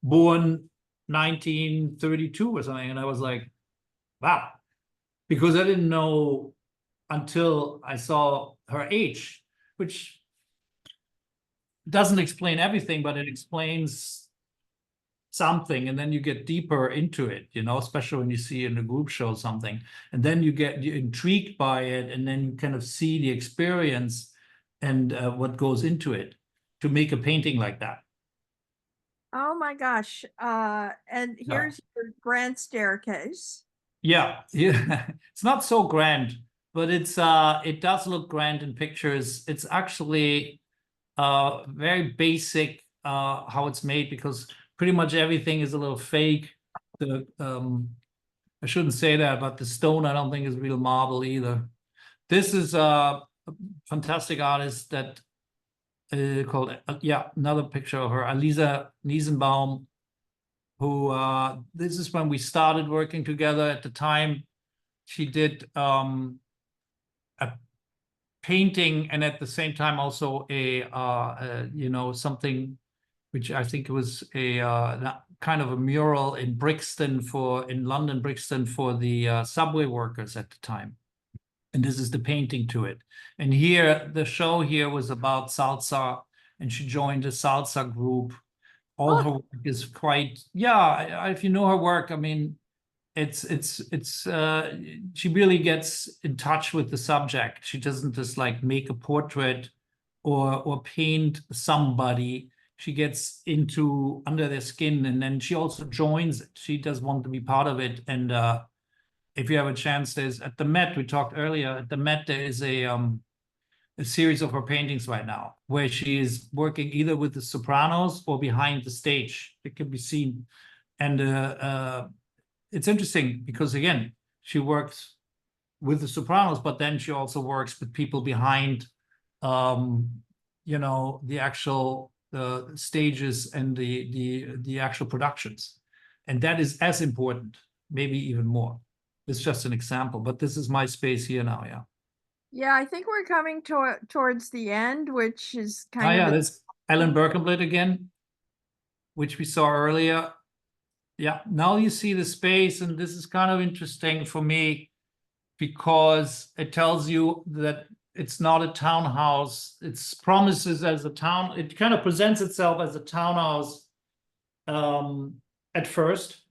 born 1932 or something. And I was like, wow, because I didn't know until I saw her age. which doesn't explain everything, but it explains something, and then you get deeper into it, you know, especially when you see in a group show something, and then you're intrigued by it, and then you kind of see the experience and what goes into it to make a painting like that. Oh my gosh. And here's your grand staircase. Yeah, yeah. It's not so grand, but it's it does look grand in pictures. It's actually very basic how it's made, because pretty much everything is a little fake. The I shouldn't say that, but the stone I don't think is real marble either. This is a fantastic artist that called another picture of her, Elisa Niesenbaum, who this is when we started working together. At the time she did a painting, and at the same time also a you know, something which I think was a kind of a mural in Brixton in London, Brixton, for the subway workers at the time. And this is the painting to it. And here, the show here was about salsa, and she joined a salsa group. All her work is quite, if you know her work, I mean, she really gets in touch with the subject. She doesn't just like make a portrait or paint somebody. She gets into under their skin, and then she also joins it. She does want to be part of it. And if you have a chance, there's at the Met, we talked earlier, at the Met, there is a series of her paintings right now where she is working either with the sopranos or behind the stage. It can be seen. And it's interesting because, again, she works with the sopranos, but then she also works with people behind, you know, the actual stages and the actual productions. And that is as important, maybe even more. It's just an example, but this is my space here now, yeah. Yeah, I think we're coming towards the end, which is kind of... there's Ellen Birkenblit again, which we saw earlier. Yeah, now you see the space, and this is kind of interesting for me because it tells you that it's not a townhouse. It's promises as a town. It kind of presents itself as a townhouse at first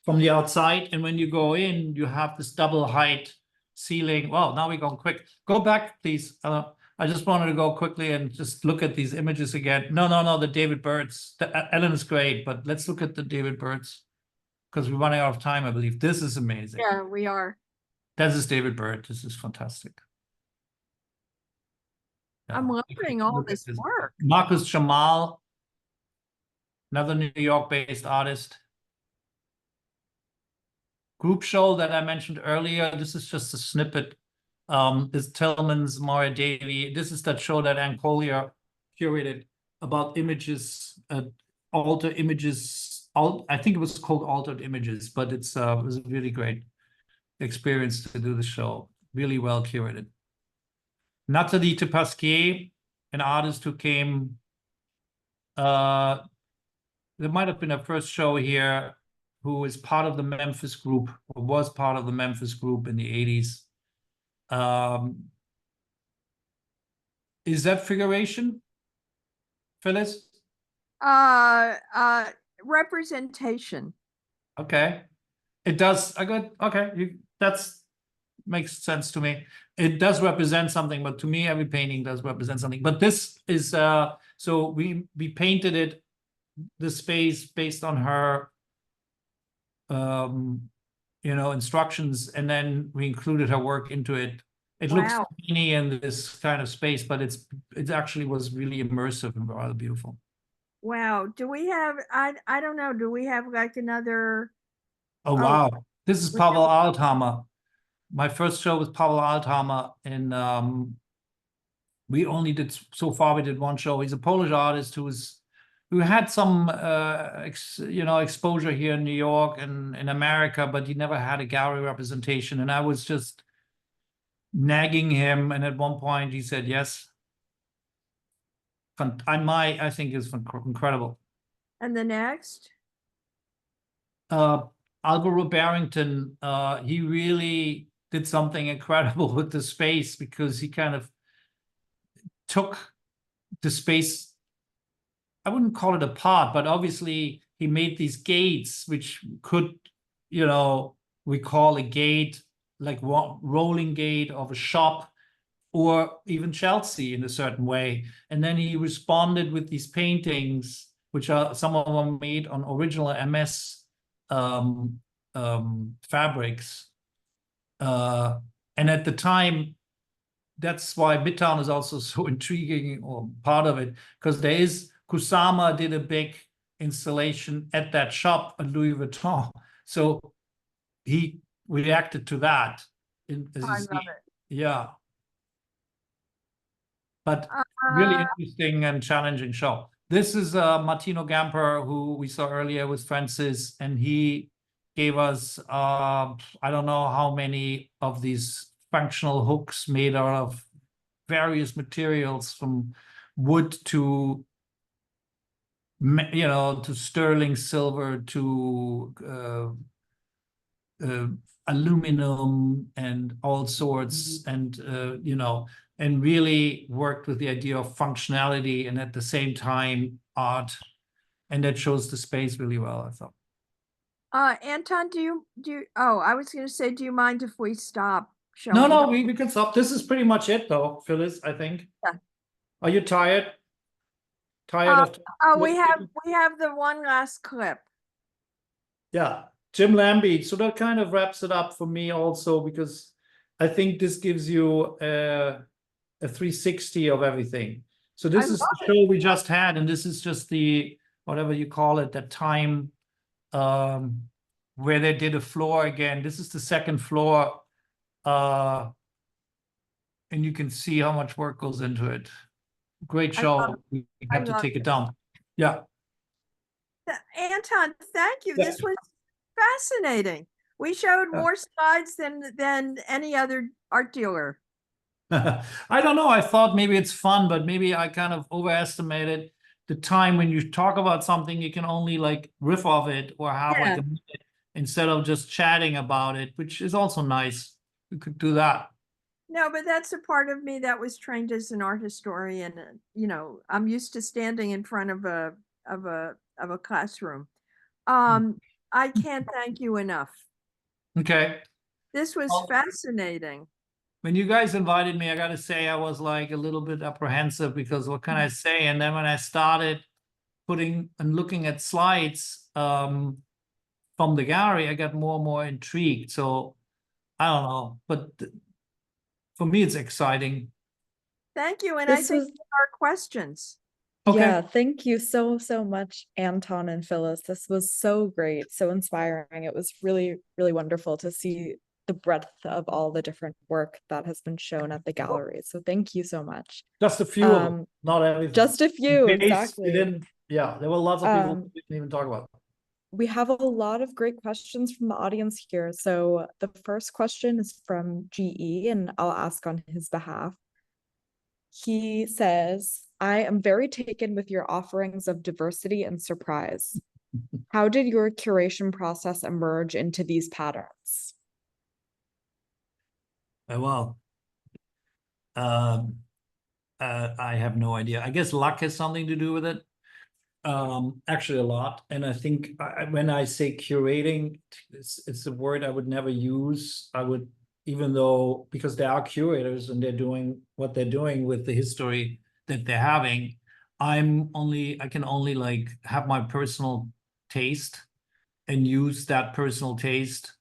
from the outside. And when you go in, you have this double height ceiling. Well, now we're going quick. Go back, please. I just wanted to go quickly and just look at these images again. No, the David Birds. Ellen is great, but let's look at the David Birds because we're running out of time, I believe. This is amazing. Yeah, we are. This is David Bird. This is fantastic. Yeah. I'm loving all this work. Marcus Jamal, another New York-based artist. Group show that I mentioned earlier. This is just a snippet. This Tillman's Maria Davy. This is that show that Ann Collier curated about images, alter images. I think it was called Altered Images, but it was a really great experience to do the show. Really well curated. Nathalie Tepasquier, an artist who came. There might have been a first show here, who is part of the Memphis group, or was part of the Memphis group in the 80s. Is that Figuration, Phyllis? Representation. Okay. It does. Okay. That's makes sense to me. It does represent something, but to me, every painting does represent something. But this is, so we painted it, the space based on her you know, instructions, and then we included her work into it. It looks tiny in this kind of space, but it actually was really immersive and rather beautiful. Wow. Do we have, I don't know, do we have like another? Oh, wow. This is Pavel Althammer. My first show was Pavel Althammer, and we only did, so far we did one show. He's a Polish artist who had some you know, exposure here in New York and in America, but he never had a gallery representation. And I was just nagging him, and at one point he said yes. I think is incredible. And the next? Alvaro Barrington, he really did something incredible with the space, because he kind of took the space, I wouldn't call it apart, but obviously he made these gates, which could, you know, we call a gate like rolling gate of a shop, or even Chelsea in a certain way. And then he responded with these paintings, which are some of them made on original MS fabrics. And at the time, that's why Midtown is also so intriguing, or part of it, because Kusama did a big installation at that shop at Louis Vuitton. So he reacted to that. I love it. Yeah. But really interesting and challenging show. This is Martino Gamper, who we saw earlier with Francis, and he gave us, I don't know how many of these functional hooks made out of various materials, from wood to, you know, to sterling silver, to aluminum and all sorts, and you know, and really worked with the idea of functionality and at the same time art, and that shows the space really well, I thought. Anton, oh, I was going to say, do you mind if we stop showing? No, we can stop. This is pretty much it, though, Phyllis, I think. Yeah. Are you tired? Of? Oh, we have the one last clip. Yeah, Jim Lambie. So that kind of wraps it up for me also, because I think this gives you a 360 of everything. So this is the show we just had, and this is just the, whatever you call it, that time where they did a floor again. This is the second floor, and you can see how much work goes into it. Great show. We had to take it down. Yeah. Anton, thank you. Yeah. This was fascinating. We showed more slides than any other art dealer. I don't know. I thought maybe it's fun, but maybe I kind of overestimated the time. When you talk about something, you can only like riff off it or have like a minute instead of just chatting about it, which is also nice. We could do that. No, but that's a part of me that was trained as an art historian. You know, I'm used to standing in front of a classroom. I can't thank you enough. Okay. This was fascinating. When you guys invited me, I got to say I was like a little bit apprehensive, because what can I say? And then when I started putting and looking at slides from the gallery, I got more and more intrigued. So I don't know, but for me, it's exciting. Thank you. And I think our questions. Okay. Yeah, thank you so much, Anton and Phyllis. This was so great, so inspiring. It was really, really wonderful to see the breadth of all the different work that has been shown at the gallery. So thank you so much. Just a few of them, not everything. Just a few, exactly. Yeah, there were lots of people we didn't even talk about. We have a lot of great questions from the audience here. So the first question is from GE, and I'll ask on his behalf. He says, I am very taken with your offerings of diversity and surprise. How did your curation process emerge into these patterns? Well, I have no idea. I guess luck has something to do with it. Actually a lot. And I think when I say curating, it's a word I would never use. I would, even though, because they are curators and they're doing what they're doing with the history that they're having, I can only like have my personal taste and use that personal taste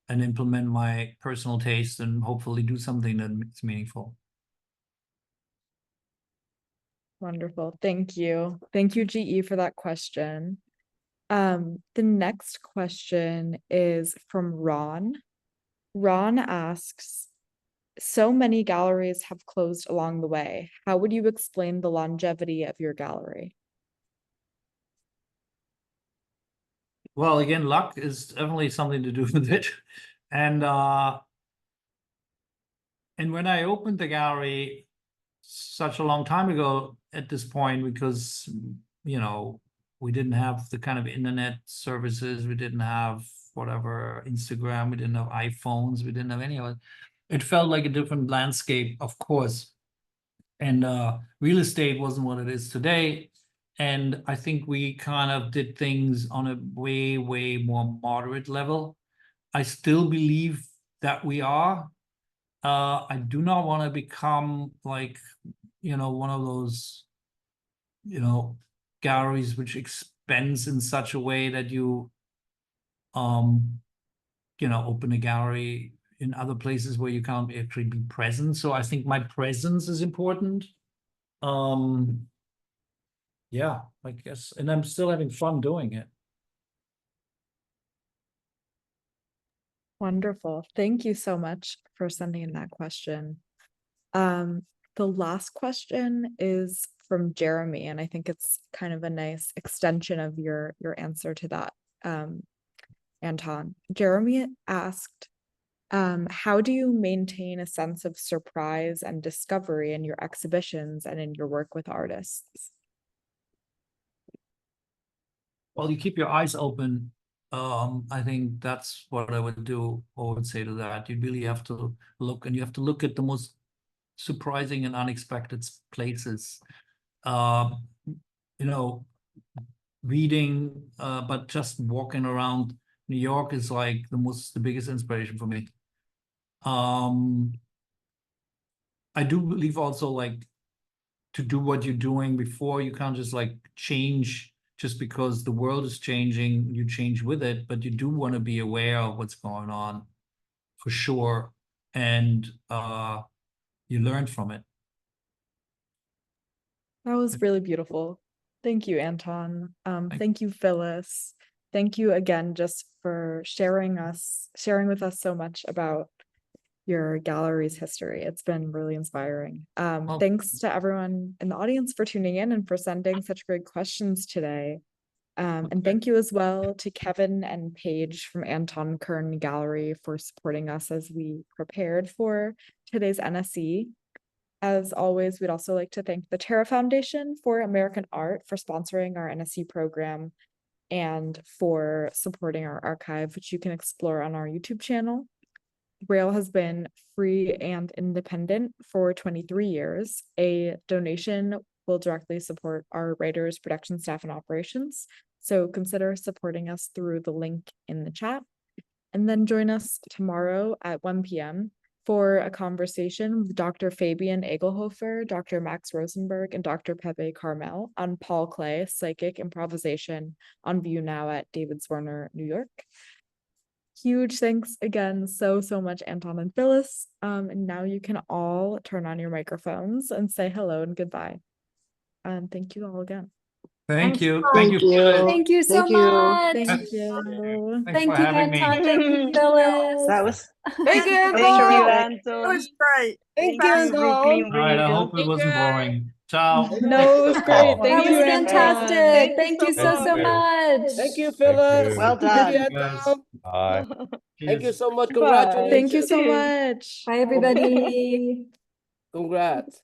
and implement my personal taste and hopefully do something that's meaningful. Wonderful. Thank you. Thank you, GE, for that question. The next question is from Ron. Ron asks, so many galleries have closed along the way. How would you explain the longevity of your gallery? Well, again, luck is definitely something to do with it. And when I opened the gallery such a long time ago at this point, because, you know, we didn't have the kind of internet services, we didn't have whatever, Instagram, we didn't have iPhones, we didn't have any of it. It felt like a different landscape, of course. And real estate wasn't what it is today. And I think we kind of did things on a way, way more moderate level. I still believe that we are. I do not want to become like, one of those, galleries which expands in such a way that you, open a gallery in other places where you can't actually be present. So I think my presence is important. Yeah, I guess, and I'm still having fun doing it. Wonderful. Thank you so much for sending in that question. The last question is from Jeremy, and I think it's kind of a nice extension of your answer to that, Anton. Jeremy asked, how do you maintain a sense of surprise and discovery in your exhibitions and in your work with artists? Well, you keep your eyes open. I think that's what I would do or would say to that. You really have to look, and you have to look at the most surprising and unexpected places. Reading, but just walking around New York is like the biggest inspiration for me. I do believe also, like, to do what you're doing before, you can't just like change just because the world is changing, you change with it, but you do want to be aware of what's going on for sure. And you learn from it. That was really beautiful. Thank you, Anton. Thank you, Phyllis. Thank you again just for sharing with us so much about your gallery's history. It's been really inspiring. Thanks to everyone in the audience for tuning in and for sending such great questions today. And thank you as well to Kevin and Paige from Anton Kern Gallery for supporting us as we prepared for today's NSE. As always, we'd also like to thank the Terra Foundation for American Art for sponsoring our NSE program and for supporting our archive, which you can explore on our YouTube channel. Rail has been free and independent for 23 years. A donation will directly support our writers, production staff, and operations. So consider supporting us through the link in the chat. And then join us tomorrow at 1 p.m. for a conversation with Dr. Fabian Egelhofer, Dr. Max Rosenberg, and Dr. Pepe Carmel on Paul Klee, Psychic Improvisation, on view now at David's Warner, New York. Huge thanks again so much, Anton and Phyllis. And now you can all turn on your microphones and say hello and goodbye. Thank you all again. Thank you. Thank you. Thank you so Thank you. much. Thank you. Thanks Thank for you, having me. Anton. Thank you, Phyllis. That was Thank you, thank you, Anton. It Anton. was great. Thank you, Fabulous. Brooklyn. All right, I hope it wasn't boring. Ciao. No, it was great. That Thank was you, Anton. fantastic. Thank Thank you you so much. Thank you, Phyllis. you. Well Thank done. you, guys. Bye. Thank you Cheers. so much. Bye. Congratulations. Thank you so much. Bye, everybody. Congrats.